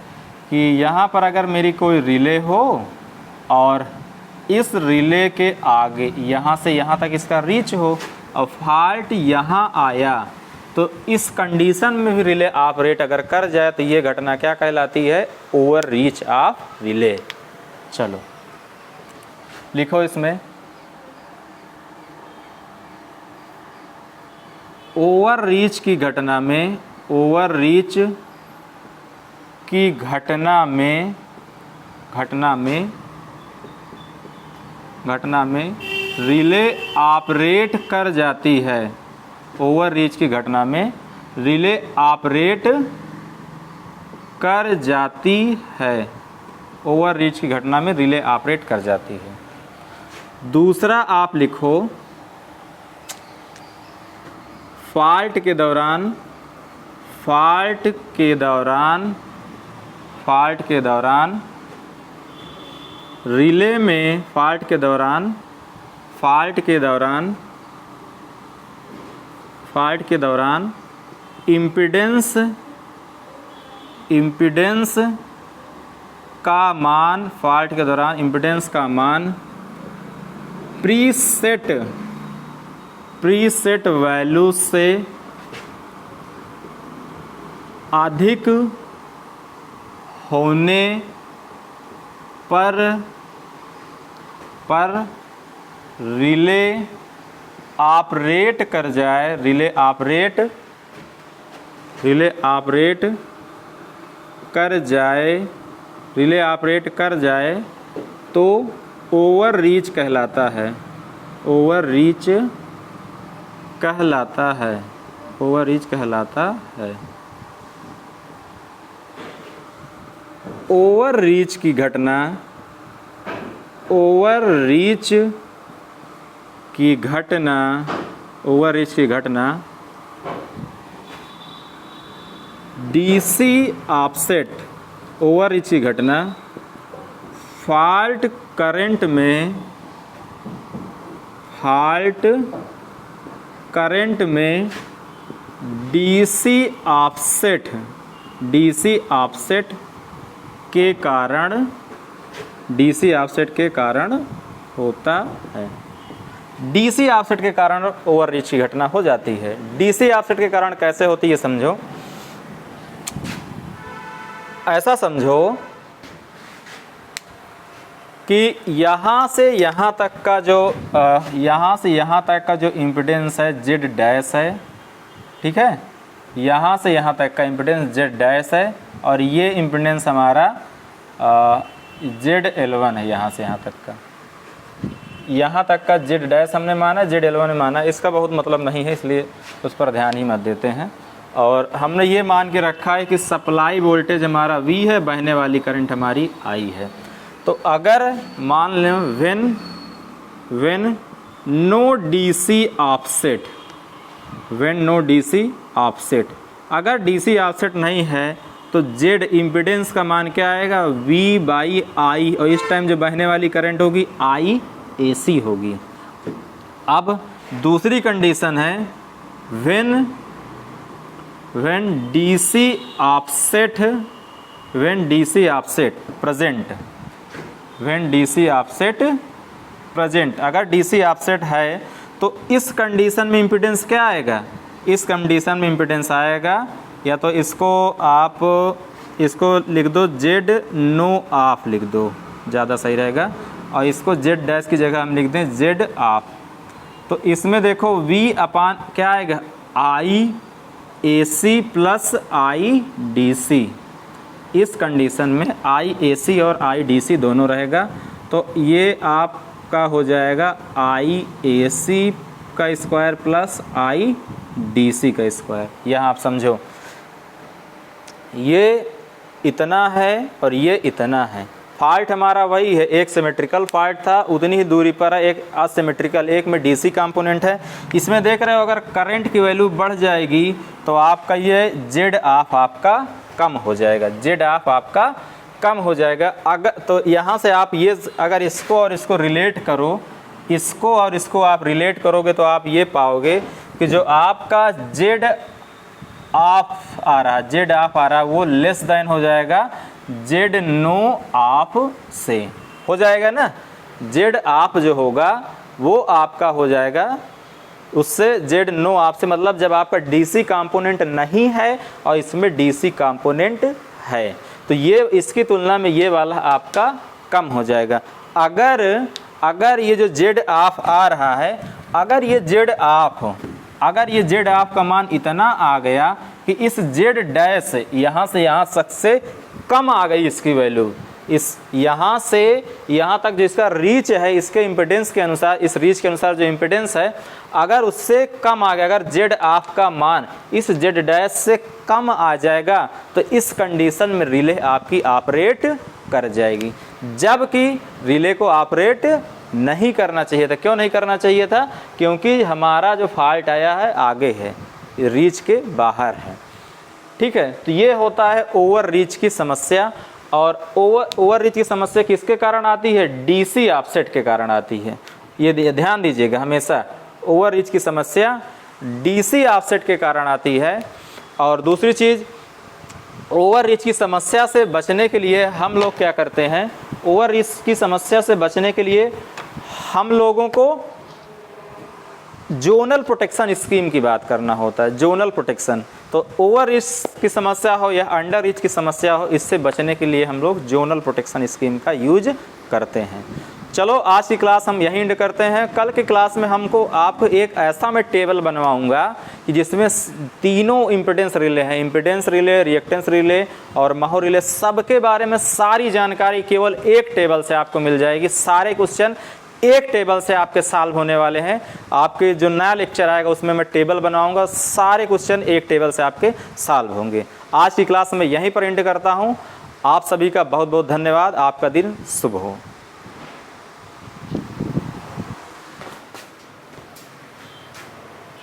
कि यहाँ पर अगर मेरी कोई रिले हो और इस रिले के आगे यहाँ से यहाँ तक इसका रीच हो और फॉल्ट यहाँ आया, तो इस कंडीशन में भी रिले ऑपरेट अगर कर जाए तो ये घटना क्या कहलाती है? Over reach of relay. चलो लिखो इसमें, ओवर रीच की घटना में, ओवर रीच की घटना में रिले ऑपरेट कर जाती है। ओवर रीच की घटना में रिले ऑपरेट कर जाती है। ओवर रीच की घटना में रिले ऑपरेट कर जाती है। दूसरा आप लिखो, फॉल्ट के दौरान रिले में फॉल्ट के दौरान इम्पीडेंस का मान, फॉल्ट के दौरान इम्पीडेंस का मान प्रीसेट वैल्यू से अधिक होने पर रिले ऑपरेट कर जाए, रिले ऑपरेट कर जाए तो ओवर रीच कहलाता है। ओवर रीच कहलाता है। ओवर रीच की घटना डीसी ऑफसेट, ओवर रीच की घटना फॉल्ट करंट में डीसी ऑफसेट के कारण होता है। डीसी ऑफसेट के कारण ओवररीच की घटना हो जाती है। डीसी ऑफसेट के कारण कैसे होती है समझो। ऐसा समझो कि यहाँ से यहाँ तक का जो इम्पीडेंस है जेड डैश है, ठीक है, यहाँ से यहाँ तक का इम्पीडेंस जेड डैश है और ये इम्पीडेंस हमारा जेड एल1 है। यहाँ से यहाँ तक का जेड डैश हमने माना, जेड एल1 माना। इसका बहुत मतलब नहीं है, इसलिए उस पर ध्यान ही मत देते हैं। और हमने ये मान के रखा है कि सप्लाई वोल्टेज हमारा V है, बहने वाली करंट हमारी I है। तो अगर मान लें व्हेन नो डीसी ऑफसेट, अगर डीसी ऑफसेट नहीं है तो जेड इम्पीडेंस का मान क्या आएगा, V/I, और इस टाइम जो बहने वाली करंट होगी IAC होगी। अब दूसरी कंडीशन है व्हेन डीसी ऑफसेट प्रेजेंट, अगर डीसी ऑफसेट है तो इस कंडीशन में इम्पीडेंस क्या आएगा, इस कंडीशन में इम्पीडेंस आएगा, या तो इसको लिख दो जेड नो ऑफ लिख दो, ज़्यादा सही रहेगा, और इसको जेड डैश की जगह हम लिख दें जेड ऑफ। तो इसमें देखो V अपान क्या आएगा, IAC प्लस IDC। इस कंडीशन में IAC और IDC दोनों रहेगा, तो ये आपका हो जाएगा IAC का स्क्वायर प्लस IDC का स्क्वायर। यहाँ आप समझो ये इतना है और ये इतना है। फॉल्ट हमारा वही है, एक सिमेट्रिकल फॉल्ट था, उतनी ही दूरी पर है एक असिमेट्रिकल, एक में डीसी कंपोनेंट है। इसमें देख रहे हो अगर करंट की वैल्यू बढ़ जाएगी तो आपका ये जेड ऑफ आपका कम हो जाएगा, अगर तो यहाँ से आप ये अगर इसको और इसको रिलेट करो, इसको और इसको आप रिलेट करोगे तो आप ये पाओगे कि जो आपका जेड ऑफ आ रहा है वो लेस देन हो जाएगा जेड नो ऑफ से, हो जाएगा ना। जेड ऑफ जो होगा वो आपका हो जाएगा उससे जेड नो ऑफ से, मतलब जब आपका डीसी कंपोनेंट नहीं है और इसमें डीसी कंपोनेंट है तो ये इसकी तुलना में ये वाला आपका कम हो जाएगा। अगर ये जो जेड ऑफ आ रहा है, अगर ये जेड ऑफ का मान इतना आ गया कि इस जेड डैश यहाँ से यहाँ तक से कम आ गई इसकी वैल्यू, इस यहाँ से यहाँ तक जो इसका रीच है, इसके इम्पीडेंस के अनुसार, इस रीच के अनुसार जो इम्पीडेंस है अगर उससे कम आ गया, अगर जेड ऑफ का मान इस जेड डैश से कम आ जाएगा तो इस कंडीशन में रिले आपकी ऑपरेट कर जाएगी, जबकि रिले को ऑपरेट नहीं करना चाहिए था। क्यों नहीं करना चाहिए था? क्योंकि हमारा जो फॉल्ट आया है आगे है, रीच के बाहर है। ठीक है, तो ये होता है ओवर रीच की समस्या। और ओवर रीच की समस्या किसके कारण आती है? डीसी ऑफसेट के कारण आती है। ये ध्यान दीजिएगा, हमेशा ओवर रीच की समस्या डीसी ऑफसेट के कारण आती है। और दूसरी चीज़, ओवर रीच की समस्या से बचने के लिए हम लोग क्या करते हैं? ओवर रीच की समस्या से बचने के लिए हम लोगों को जोनल प्रोटेक्शन स्कीम की बात करना होता है। जोनल प्रोटेक्शन, तो ओवर रीच की समस्या हो या अंडर रीच की समस्या हो, इससे बचने के लिए हम लोग जोनल प्रोटेक्शन स्कीम का यूज करते हैं। चलो आज की क्लास हम यहीं एंड करते हैं। कल की क्लास में आपको एक ऐसा मैं टेबल बनवाऊंगा कि जिसमें तीनों इम्पीडेंस रिले हैं, इम्पीडेंस रिले, रिएक्टेंस रिले और माहो रिले, सबके बारे में सारी जानकारी केवल एक टेबल से आपको मिल जाएगी। सारे क्वेश्चन एक टेबल से आपके सॉल्व होने वाले हैं। आपके जो नया लेक्चर आएगा उसमें मैं टेबल बनाऊंगा, सारे क्वेश्चन एक टेबल से आपके सॉल्व होंगे। आज की क्लास में यहीं पर एंड करता हूं। आप सभी का बहुत बहुत धन्यवाद। आपका दिन शुभ हो।